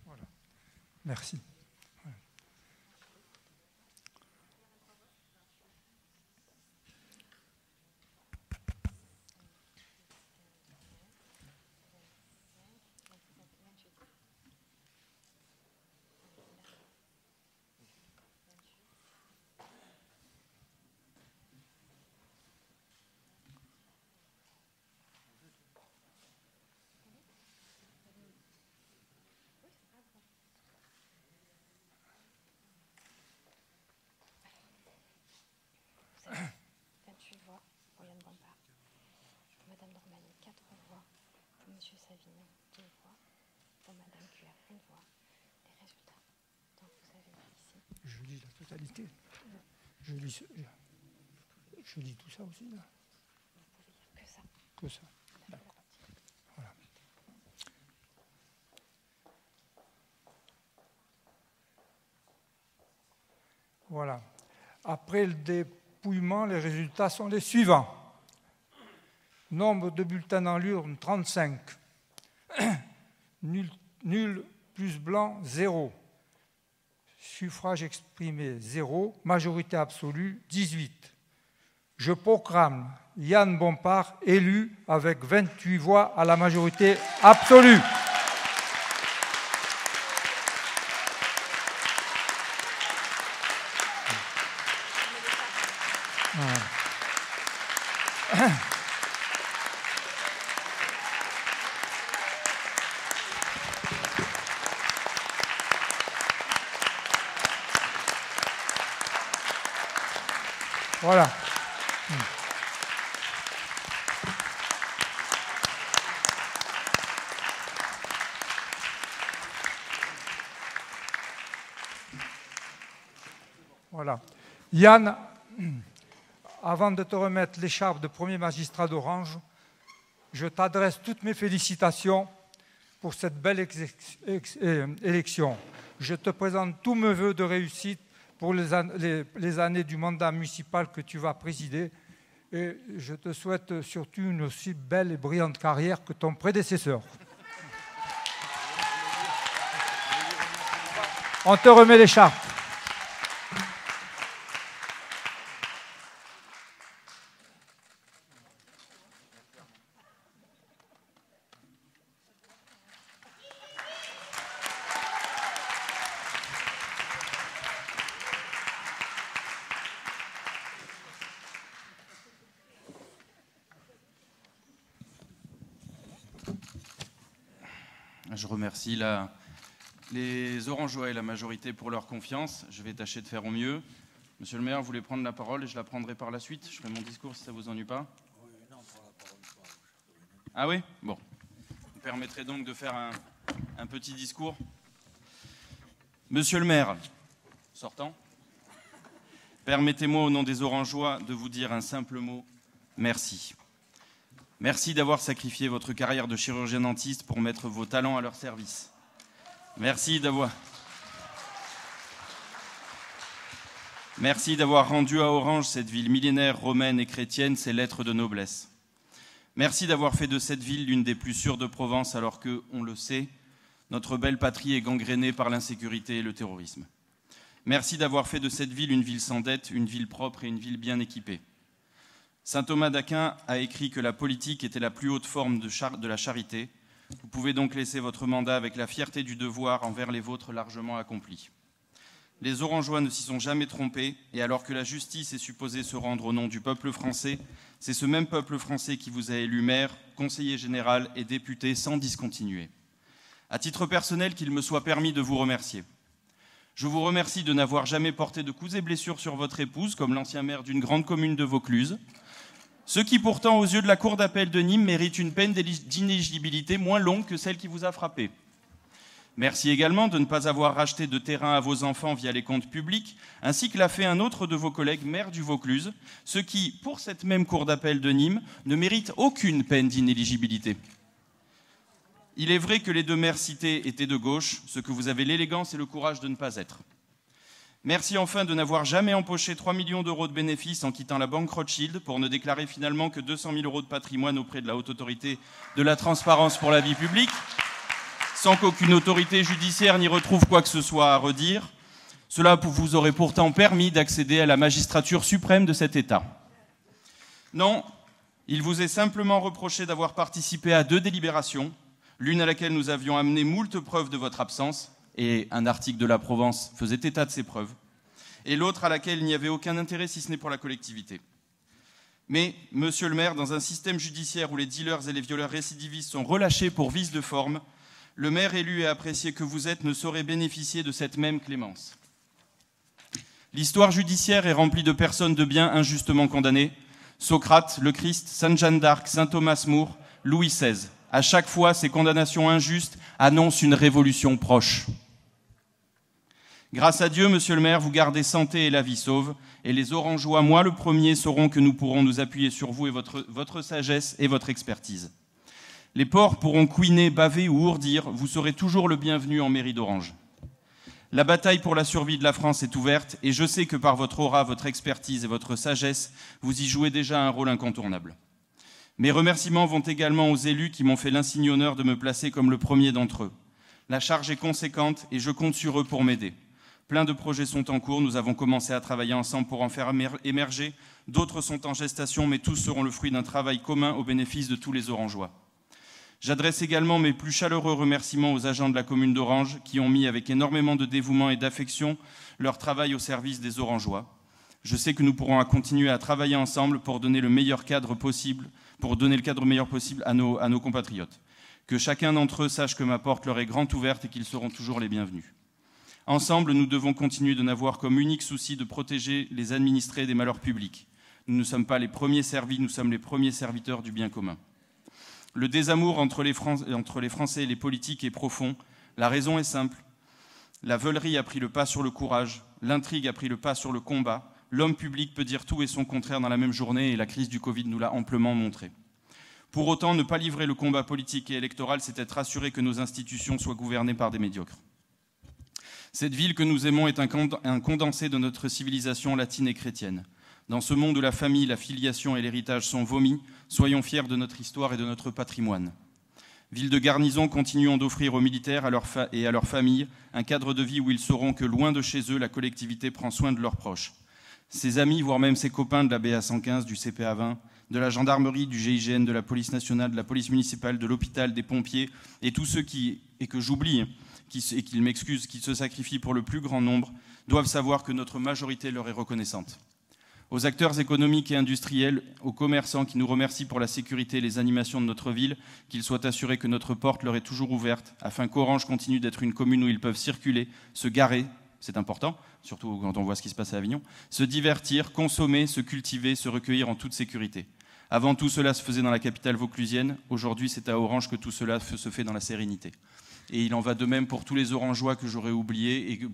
Voilà. Merci. Monsieur Savignon, 2 voix. Pour Madame Cuer, 1 voix. Les résultats. Donc vous avez ici. Je lis la totalité. Je lis tout ça aussi là. Vous pouvez lire que ça. Que ça. D'accord. Voilà. Voilà. Après le dépouillement, les résultats sont les suivants. Nombre de bulletins dans l'urne, 35. Nul plus blanc, 0. Suffrage exprimé, 0. Majorité absolue, 18. Je proclame Yann Bompard élu avec 28 voix à la majorité absolue. Voilà. Voilà. Yann, avant de te remettre l'écharpe de premier magistrat d'Orange, je t'adresse toutes mes félicitations pour cette belle élection. Je te présente tous mes vœux de réussite pour les années du mandat municipal que tu vas présider. Et je te souhaite surtout une aussi belle et brillante carrière que ton prédécesseur. On te remet l'écharpe. Je remercie les Orangeois et la majorité pour leur confiance. Je vais tâcher de faire au mieux. Monsieur le maire, vous voulez prendre la parole et je la prendrai par la suite. Je ferai mon discours si ça ne vous ennuie pas. Ah oui ? Bon. Vous permettrez donc de faire un petit discours. Monsieur le maire, sortant, permettez-moi au nom des Orangeois de vous dire un simple mot. Merci. Merci d'avoir sacrifié votre carrière de chirurgien dentiste pour mettre vos talents à leur service. Merci d'avoir rendu à Orange, cette ville millénaire, romaine et chrétienne, ses lettres de noblesse. Merci d'avoir fait de cette ville l'une des plus sûres de Provence alors que, on le sait, notre belle patrie est gangrénée par l'insécurité et le terrorisme. Merci d'avoir fait de cette ville une ville sans dette, une ville propre et une ville bien équipée. Saint Thomas d'Aquin a écrit que la politique était la plus haute forme de la charité. Vous pouvez donc laisser votre mandat avec la fierté du devoir envers les vôtres largement accompli. Les Orangeois ne s'y sont jamais trompés, et alors que la justice est supposée se rendre au nom du peuple français, c'est ce même peuple français qui vous a élu maire, conseiller général et député sans discontinuer. À titre personnel, qu'il me soit permis de vous remercier. Je vous remercie de n'avoir jamais porté de coups et blessures sur votre épouse, comme l'ancien maire d'une grande commune de Vaucluse, ce qui pourtant, aux yeux de la Cour d'appel de Nîmes, mérite une peine d'inéligibilité moins longue que celle qui vous a frappé. Merci également de ne pas avoir racheté de terrain à vos enfants via les comptes publics, ainsi que l'a fait un autre de vos collègues, maire du Vaucluse, ce qui, pour cette même Cour d'appel de Nîmes, ne mérite aucune peine d'inéligibilité. Il est vrai que les deux maires cités étaient de gauche, ce que vous avez l'élégance et le courage de ne pas être. Merci enfin de n'avoir jamais empoché 3 millions d'euros de bénéfices en quittant la banque Rothschild pour ne déclarer finalement que 200 000 euros de patrimoine auprès de la Haute Autorité de la Transparence pour la vie publique, sans qu'aucune autorité judiciaire n'y retrouve quoi que ce soit à redire. Cela vous aurait pourtant permis d'accéder à la magistrature suprême de cet État. Non, il vous est simplement reproché d'avoir participé à 2 délibérations, l'une à laquelle nous avions amené moult preuves de votre absence, et un article de La Provence faisait état de ces preuves, et l'autre à laquelle il n'y avait aucun intérêt si ce n'est pour la collectivité. Mais, monsieur le maire, dans un système judiciaire où les dealers et les violeurs récidivistes sont relâchés pour vice de forme, le maire élu et apprécié que vous êtes ne saurait bénéficier de cette même clémence. L'histoire judiciaire est remplie de personnes de bien injustement condamnées. Socrate, le Christ, Sainte Jeanne d'Arc, Saint Thomas More, Louis XVI. À chaque fois, ces condamnations injustes annoncent une révolution proche. Grâce à Dieu, monsieur le maire, vous gardez santé et la vie sauve, et les Orangeois, moi le premier, sauront que nous pourrons nous appuyer sur vous et votre sagesse et votre expertise. Les porcs pourront couiner, baver ou ourdir, vous serez toujours le bienvenu en mairie d'Orange. La bataille pour la survie de la France est ouverte, et je sais que par votre aura, votre expertise et votre sagesse, vous y jouez déjà un rôle incontournable. Mes remerciements vont également aux élus qui m'ont fait l'insigne honneur de me placer comme le premier d'entre eux. La charge est conséquente et je compte sur eux pour m'aider. Plein de projets sont en cours, nous avons commencé à travailler ensemble pour en faire émerger. D'autres sont en gestation, mais tous seront le fruit d'un travail commun au bénéfice de tous les Orangeois. J'adresse également mes plus chaleureux remerciements aux agents de la commune d'Orange qui ont mis avec énormément de dévouement et d'affection leur travail au service des Orangeois. Je sais que nous pourrons continuer à travailler ensemble pour donner le meilleur cadre possible, à nos compatriotes. Que chacun d'entre eux sache que ma porte leur est grande ouverte et qu'ils seront toujours les bienvenus. Ensemble, nous devons continuer de n'avoir comme unique souci de protéger les administrés des malheurs publics. Nous ne sommes pas les premiers servis, nous sommes les premiers serviteurs du bien commun. Le désamour entre les Français et les politiques est profond. La raison est simple. La veulerie a pris le pas sur le courage, l'intrigue a pris le pas sur le combat. L'homme public peut dire tout et son contraire dans la même journée et la crise du Covid nous l'a amplement montré. Pour autant, ne pas livrer le combat politique et électoral, c'est être assuré que nos institutions soient gouvernées par des médiocres. Cette ville que nous aimons est un condensé de notre civilisation latine et chrétienne. Dans ce monde où la famille, la filiation et l'héritage sont vomis, soyons fiers de notre histoire et de notre patrimoine. Ville de garnison, continuons d'offrir aux militaires et à leurs familles un cadre de vie où ils sauront que loin de chez eux, la collectivité prend soin de leurs proches. Ses amis, voire même ses copains de la BA 115, du CPA 20, de la gendarmerie, du GIGN, de la police nationale, de la police municipale, de l'hôpital, des pompiers, et tous ceux et que j'oublie, et qu'ils m'excusent, qui se sacrifient pour le plus grand nombre, doivent savoir que notre majorité leur est reconnaissante. Aux acteurs économiques et industriels, aux commerçants qui nous remercient pour la sécurité et les animations de notre ville, qu'ils soient assurés que notre porte leur est toujours ouverte, afin qu'Orange continue d'être une commune où ils peuvent circuler, se garer, c'est important, surtout quand on voit ce qui se passe à Avignon, se divertir, consommer, se cultiver, se recueillir en toute sécurité. Avant, tout cela se faisait dans la capitale vauclusienne. Aujourd'hui, c'est à Orange que tout cela se fait dans la sérénité. Et il en va de même pour tous les Orangeois que j'aurais oubliés et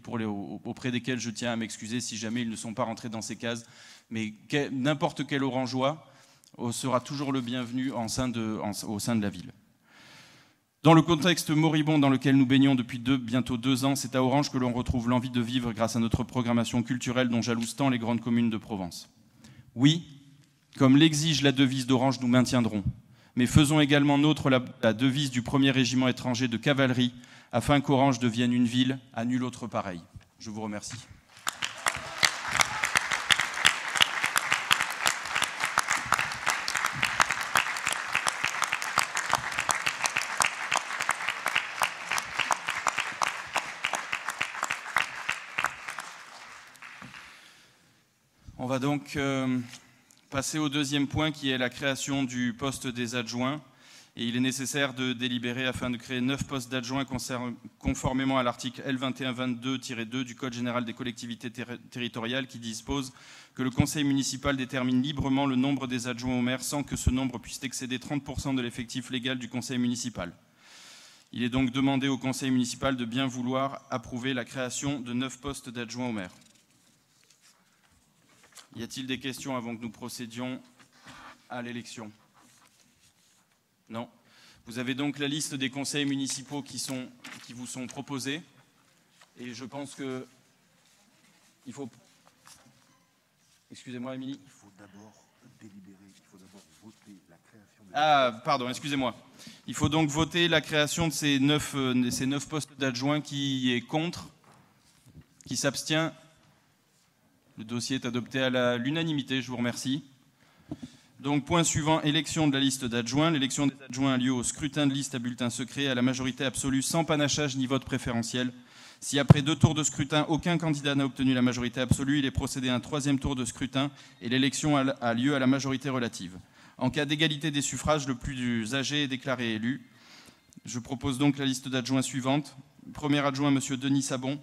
auprès desquels je tiens à m'excuser si jamais ils ne sont pas rentrés dans ces cases. Mais n'importe quel Orangeois sera toujours le bienvenu au sein de la ville. Dans le contexte moribond dans lequel nous baignons depuis bientôt 2 ans, c'est à Orange que l'on retrouve l'envie de vivre grâce à notre programmation culturelle dont jalousent tant les grandes communes de Provence. Oui, comme l'exige la devise d'Orange, nous maintiendrons. Mais faisons également nôtre la devise du 1er régiment étranger de cavalerie, afin qu'Orange devienne une ville à nul autre pareil. Je vous remercie. On va donc passer au deuxième point qui est la création du poste des adjoints. Et il est nécessaire de délibérer afin de créer 9 postes d'adjoints conformément à l'article L2122-2 du Code général des collectivités territoriales qui dispose que le conseil municipal détermine librement le nombre des adjoints au maire sans que ce nombre puisse excéder 30% de l'effectif légal du conseil municipal. Il est donc demandé au conseil municipal de bien vouloir approuver la création de 9 postes d'adjoints au maire. Y a-t-il des questions avant que nous procédions à l'élection ? Non. Vous avez donc la liste des conseils municipaux qui vous sont proposés. Et je pense que il faut... Excusez-moi, Émilie. Il faut d'abord délibérer, il faut d'abord voter la création de... Ah, pardon, excusez-moi. Il faut donc voter la création de ces 9 postes d'adjoints. Qui est contre ? Qui s'abstient ? Le dossier est adopté à l'unanimité, je vous remercie. Donc, point suivant, élection de la liste d'adjoints. L'élection des adjoints a lieu au scrutin de liste à bulletin secret à la majorité absolue sans panachage ni vote préférentiel. Si après 2 tours de scrutin, aucun candidat n'a obtenu la majorité absolue, il est procédé à un 3e tour de scrutin et l'élection a lieu à la majorité relative. En cas d'égalité des suffrages, le plus âgé est déclaré élu. Je propose donc la liste d'adjoints suivante. Premier adjoint, M. Denis Sabon.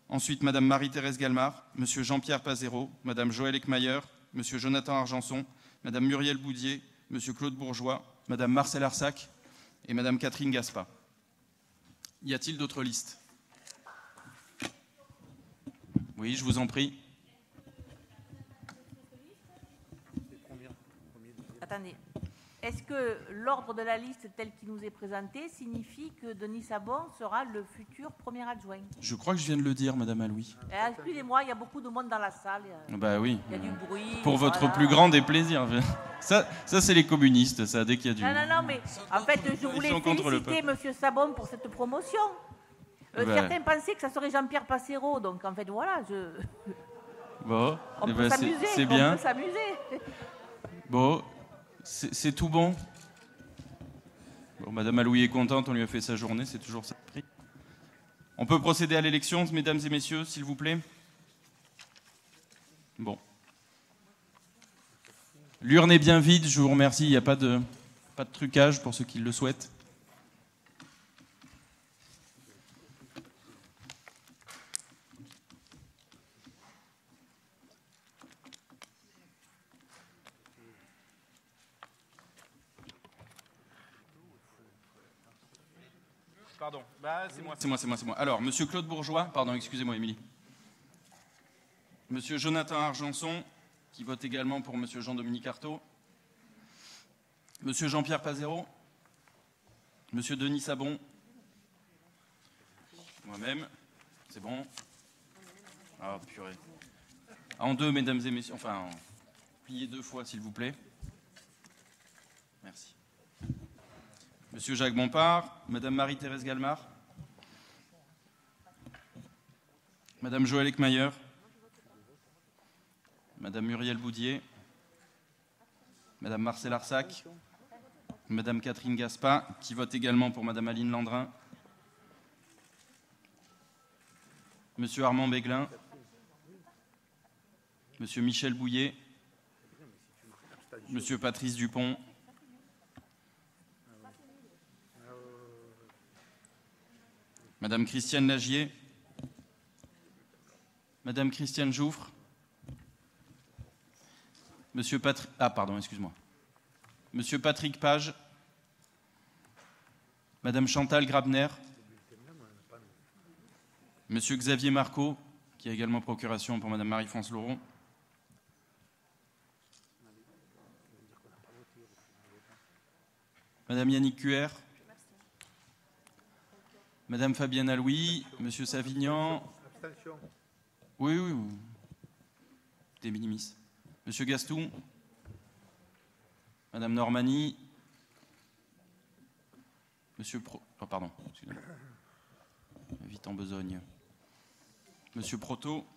Ensuite, Mme Marie-Thérèse Galmard, M. Jean-Pierre Pazero, Mme Joëlle Eckmayer, M. Jonathan Argenson, Mme Muriel Boudier, M. Claude Bourgeois, Mme Marcel Arsac et Mme Catherine Gaspa. Y a-t-il d'autres listes ? Oui, je vous en prie. Attendez. Est-ce que l'ordre de la liste tel qu'il nous est présenté signifie que Denis Sabon sera le futur premier adjoint ? Je crois que je viens de le dire, Madame Aloui. Excusez-moi, il y a beaucoup de monde dans la salle. Bah oui. Il y a du bruit. Pour votre plus grand des plaisirs. Ça c'est les communistes, ça, dès qu'il y a du... Non, mais en fait, je voulais féliciter M. Sabon pour cette promotion. Certains pensaient que ça serait Jean-Pierre Pacero, donc en fait, voilà, Bon, on peut s'amuser. C'est bien. On peut s'amuser. Bon, c'est tout bon. Bon, Madame Aloui est contente, on lui a fait sa journée, c'est toujours ça le prix. On peut procéder à l'élection, mesdames et messieurs, s'il vous plaît. Bon. L'urne est bien vide, je vous remercie, il n'y a pas de trucage pour ceux qui le souhaitent. Pardon, c'est moi. Alors, Monsieur Claude Bourgeois, pardon, excusez-moi, Émilie. Monsieur Jonathan Argenson, qui vote également pour Monsieur Jean-Dominique Artaud. Monsieur Jean-Pierre Pazero. Monsieur Denis Sabon. Moi-même. C'est bon. Ah, purée. En 2, mesdames et messieurs. Enfin, pliez 2 fois, s'il vous plaît. Merci. Monsieur Jacques Bompard, Madame Marie-Thérèse Galmard, Madame Joëlle Eckmayer, Madame Muriel Boudier, Madame Marcel Arsac, Madame Catherine Gaspa, qui vote également pour Madame Aline Landrin, Monsieur Armand Béglin, Monsieur Michel Bouillet, Monsieur Patrice Dupont, Madame Christiane Lagier, Madame Christiane Jouffre, Monsieur Monsieur Patrick Page, Madame Chantal Grabner, Monsieur Xavier Marco, qui a également procuration pour Madame Marie-France Lauron, Madame Yannick Cuer, Madame Fabienne Aloui, Monsieur Savignan. Abstention. Oui. Des minimis. Monsieur Gaston, Madame Normani, Monsieur pardon, excusez-moi. Vite en besogne. Monsieur Proto.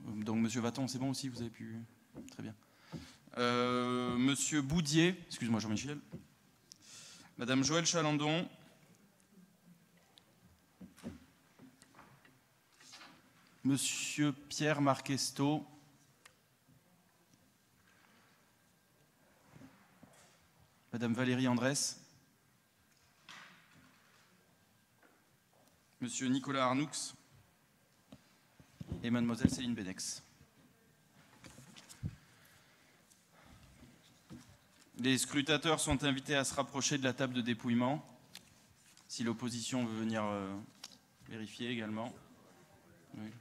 Donc Monsieur Vaton, c'est bon aussi, vous avez pu. Très bien. Monsieur Boudier, excuse-moi Jean-Michel. Madame Joëlle Chalandon. Monsieur Pierre Marquesto. Madame Valérie Andrès. Monsieur Nicolas Arnoux. Et Mademoiselle Céline Benex. Les scrutateurs sont invités à se rapprocher de la table de dépouillement, si l'opposition veut venir vérifier également. Oui.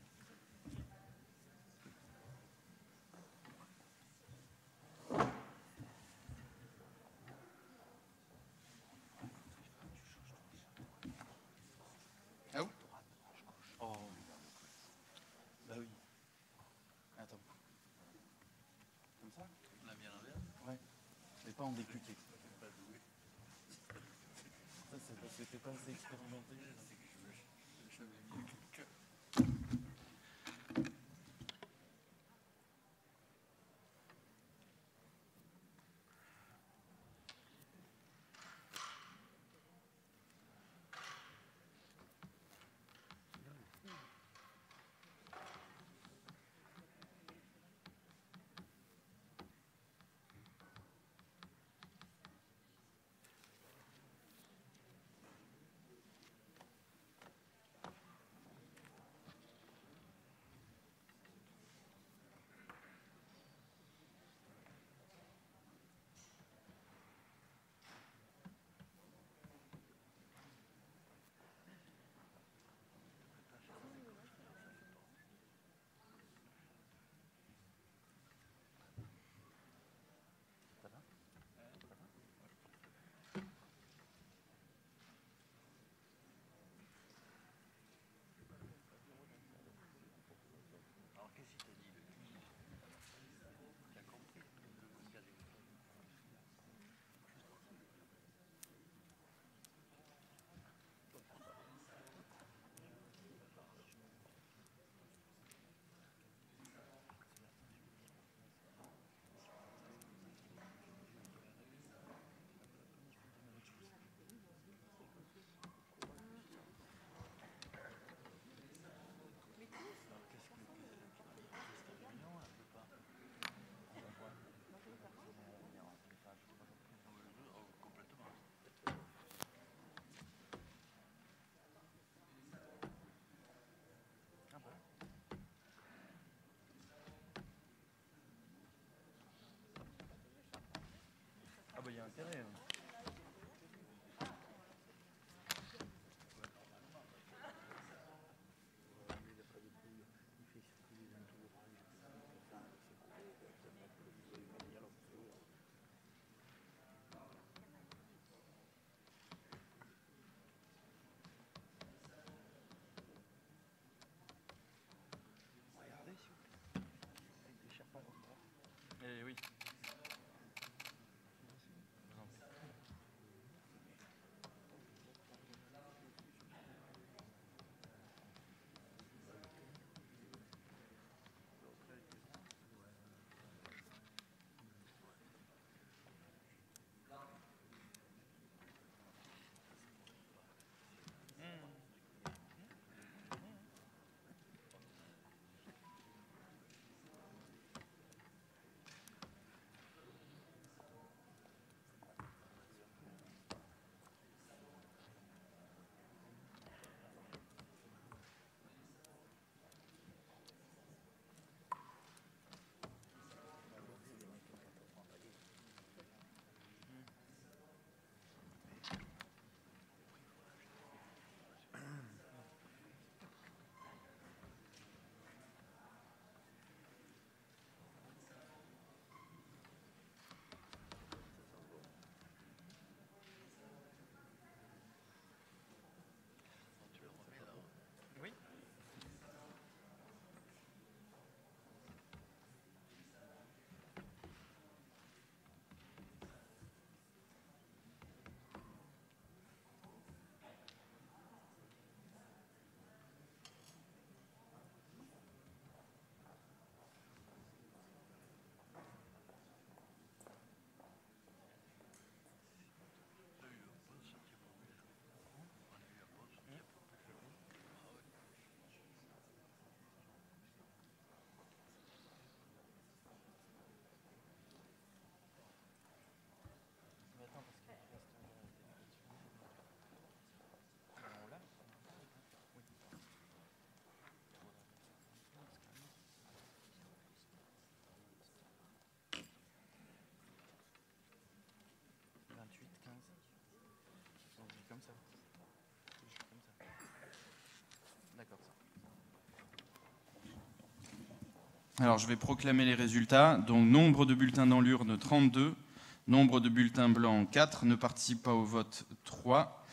Ah où? Oh. Bah oui. Attends. Comme ça? On l'a mis à l'envers? Ouais. Mais pas en décuté. Ça, c'est parce que t'es pas assez expérimenté. Ah bah il y a intérêt. Eh oui. Comme ça. Comme ça. D'accord. Alors, je vais proclamer les résultats. Donc, nombre de bulletins dans l'urne, 32. Nombre de bulletins blancs, 4. Ne participent pas au vote, 3.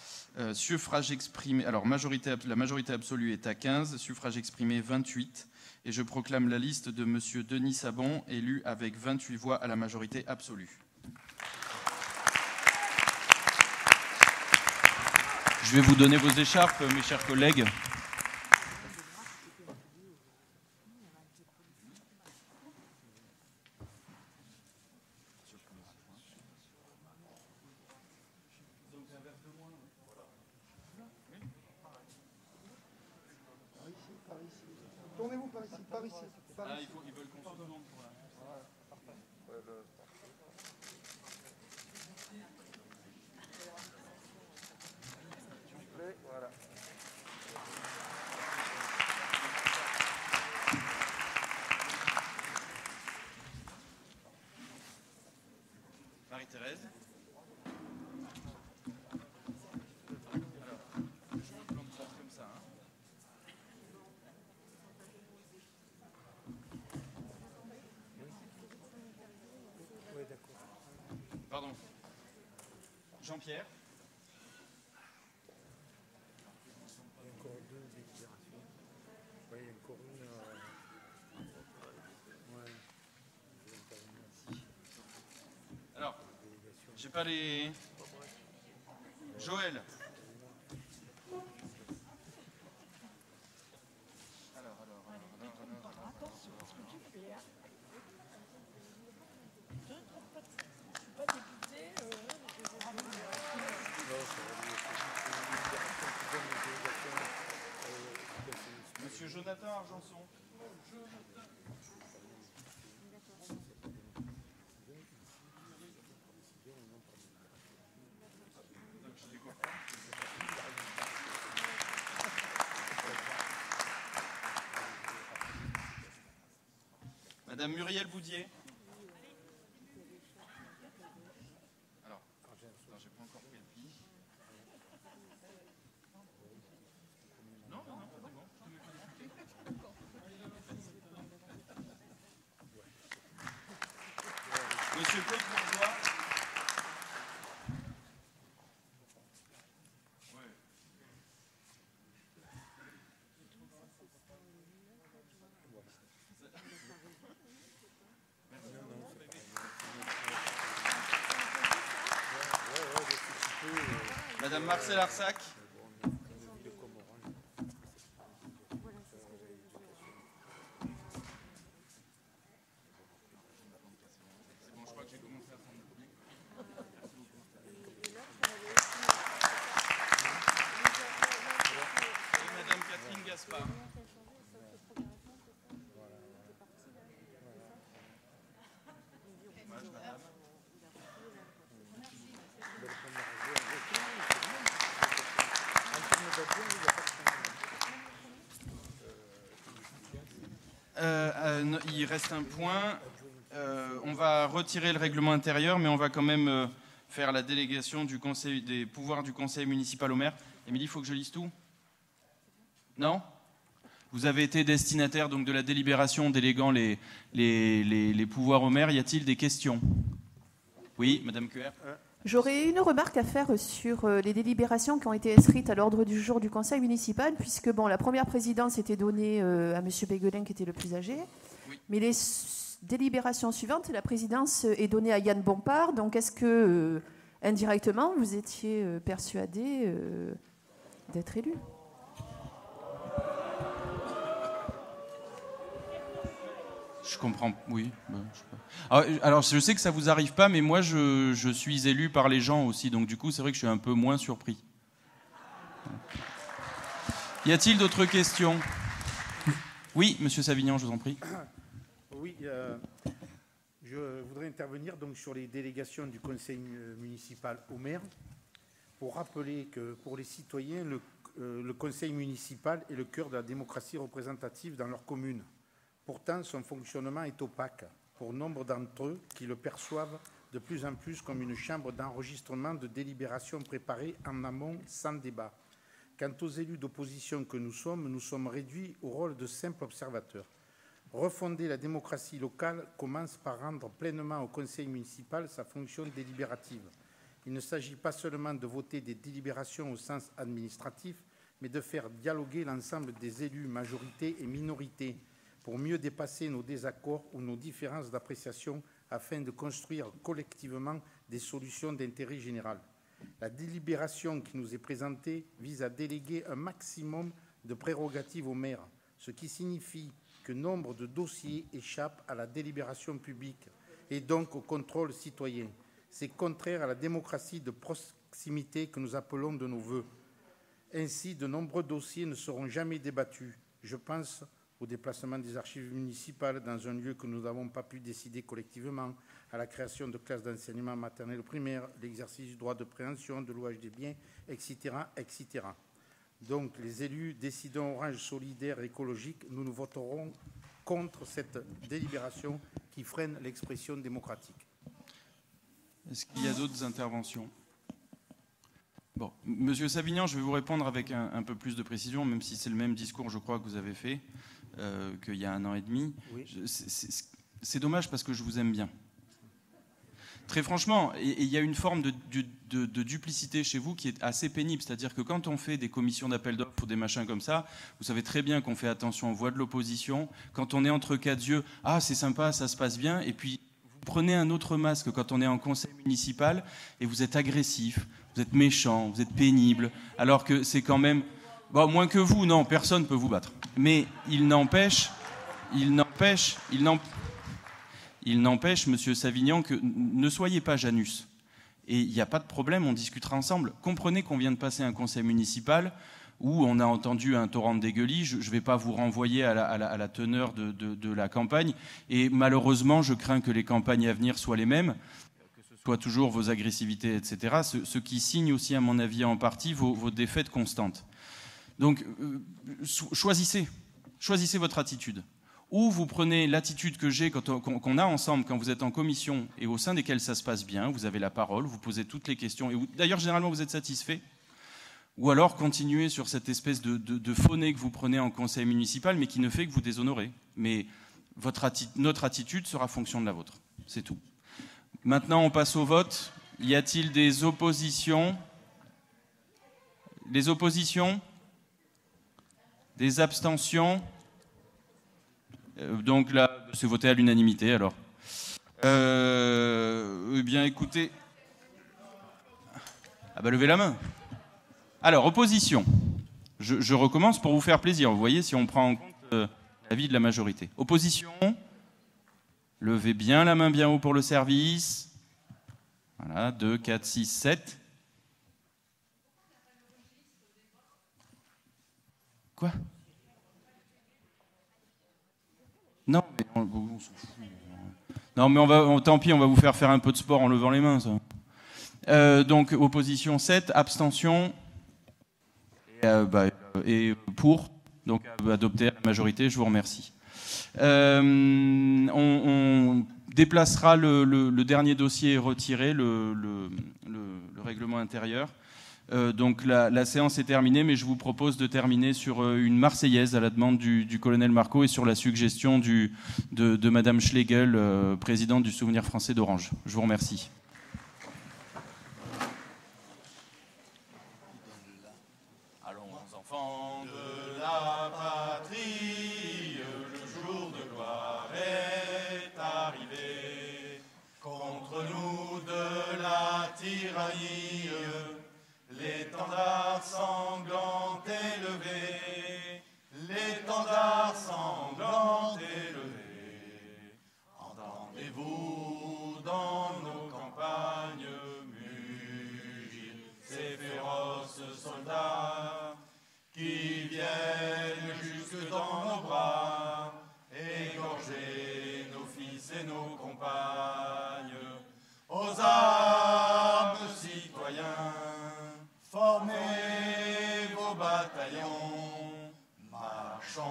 Suffrage exprimé. Alors, la majorité absolue est à 15. Suffrage exprimé, 28. Et je proclame la liste de M. Denis Sabon, élu avec 28 voix à la majorité absolue. Je vais vous donner vos écharpes, mes chers collègues. Tournez-vous par ici, par ici. Par ici. Ils veulent qu'on se tourne pour la... Voilà. Marie-Thérèse. Alors, je me plante ça comme ça. Hein. Oui, d'accord. Pardon. Jean-Pierre. Il y a encore deux délibérations. Oui, il y a encore une. Alors, j'ai pas les... Joël. Monsieur Jonathan Argenson. Madame Muriel Boudier. Alors, j'ai pas encore fait le pli. Non, c'est bon. Monsieur Claude Bourgeois. Madame Marcel Arsac. C'est bon, je crois que j'ai commencé à prendre le public. Et Madame Catherine Gaspard. Il reste un point. On va retirer le règlement intérieur, mais on va quand même faire la délégation du conseil, des pouvoirs du conseil municipal au maire. Émilie, il faut que je lise tout ? Non ? Vous avez été destinataire donc, de la délibération déléguant les pouvoirs au maire. Y a-t-il des questions ? Oui, Madame Cuer. J'aurais une remarque à faire sur les délibérations qui ont été inscrites à l'ordre du jour du conseil municipal, puisque la première présidence était donnée à M. Béguelin, qui était le plus âgé. Oui. Mais les délibérations suivantes, la présidence est donnée à Yann Bompard. Donc, est-ce que, indirectement, vous étiez persuadé d'être élu ? Je comprends, oui. Alors, je sais que ça ne vous arrive pas, mais moi, je suis élu par les gens aussi. Donc, du coup, c'est vrai que je suis un peu moins surpris. Y a-t-il d'autres questions ? Oui, Monsieur Savignan, je vous en prie. Oui, je voudrais intervenir donc, sur les délégations du conseil municipal au maire pour rappeler que pour les citoyens, le conseil municipal est le cœur de la démocratie représentative dans leur commune. Pourtant, son fonctionnement est opaque pour nombre d'entre eux qui le perçoivent de plus en plus comme une chambre d'enregistrement de délibérations préparées en amont sans débat. Quant aux élus d'opposition que nous sommes réduits au rôle de simples observateurs. Refonder la démocratie locale commence par rendre pleinement au conseil municipal sa fonction délibérative. Il ne s'agit pas seulement de voter des délibérations au sens administratif, mais de faire dialoguer l'ensemble des élus, majorités et minorités, pour mieux dépasser nos désaccords ou nos différences d'appréciation afin de construire collectivement des solutions d'intérêt général. La délibération qui nous est présentée vise à déléguer un maximum de prérogatives aux maires, ce qui signifie que nombre de dossiers échappent à la délibération publique et donc au contrôle citoyen. C'est contraire à la démocratie de proximité que nous appelons de nos vœux. Ainsi, de nombreux dossiers ne seront jamais débattus. Je pense au déplacement des archives municipales dans un lieu que nous n'avons pas pu décider collectivement, à la création de classes d'enseignement maternel primaire, l'exercice du droit de préemption, de louage des biens, etc., etc. Donc, les élus décidant Orange solidaire et écologique, nous voterons contre cette délibération qui freine l'expression démocratique. Est-ce qu'il y a d'autres interventions ? Bon, Monsieur Savignan, je vais vous répondre avec un peu plus de précision, même si c'est le même discours, je crois, que vous avez fait qu'il y a 1 an et demi. Oui. C'est dommage parce que je vous aime bien. Très franchement, il y a une forme de duplicité chez vous qui est assez pénible. C'est-à-dire que quand on fait des commissions d'appel d'offres ou des machins comme ça, vous savez très bien qu'on fait attention aux voix de l'opposition. Quand on est entre quatre yeux, ah c'est sympa, ça se passe bien, et puis vous prenez un autre masque quand on est en conseil municipal et vous êtes agressif, vous êtes méchant, vous êtes pénible, alors que c'est quand même... Bon, moins que vous, non, personne ne peut vous battre. Mais il n'empêche, Monsieur Savignan, que ne soyez pas Janus. Et il n'y a pas de problème, on discutera ensemble. Comprenez qu'on vient de passer un conseil municipal où on a entendu un torrent de dégueulis. Je ne vais pas vous renvoyer à la teneur de la campagne. Et malheureusement, je crains que les campagnes à venir soient les mêmes, que ce soit toujours vos agressivités, etc. Ce qui signe aussi, à mon avis, en partie vos défaites constantes. Donc, choisissez votre attitude. Ou vous prenez l'attitude que j'ai qu'on a ensemble quand vous êtes en commission et au sein desquelles ça se passe bien, vous avez la parole, vous posez toutes les questions, et d'ailleurs généralement vous êtes satisfait, ou alors continuez sur cette espèce de faux-nez que vous prenez en conseil municipal, mais qui ne fait que vous déshonorer. Mais notre attitude sera fonction de la vôtre, c'est tout. Maintenant on passe au vote. Y a-t-il des oppositions ? Des oppositions ? Des abstentions ? Donc là, c'est voté à l'unanimité, alors. Eh bien, écoutez... Ah bah, levez la main. Alors, opposition. Je recommence pour vous faire plaisir. Vous voyez, si on prend en compte l'avis de la majorité. Opposition. Levez bien la main bien haut pour le service. Voilà, 2, 4, 6, 7. Quoi ? Non, mais on s'en fout. Non, mais tant pis, on va vous faire un peu de sport en levant les mains, ça. Donc, opposition 7, abstention et pour. Donc, adopter à la majorité, je vous remercie. On déplacera le dernier dossier retiré, le règlement intérieur. Donc la séance est terminée, mais je vous propose de terminer sur une Marseillaise à la demande du colonel Marco et sur la suggestion de Madame Schlegel, présidente du Souvenir français d'Orange. Je vous remercie. Allons, enfants de la patrie, le jour de gloire est arrivé. Contre nous de la tyrannie, l'étendard sanglant élevé, l'étendard sanglant élevé. Entendez-vous dans nos campagnes mugir ces féroces soldats qui viennent jusque dans nos bras, égorger nos fils et nos compagnes. Aux armes, citoyens, formez vos bataillons, marchons,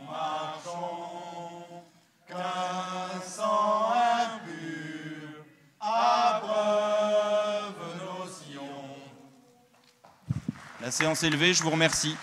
marchons, qu'un sang impur La séance est levée, je vous remercie.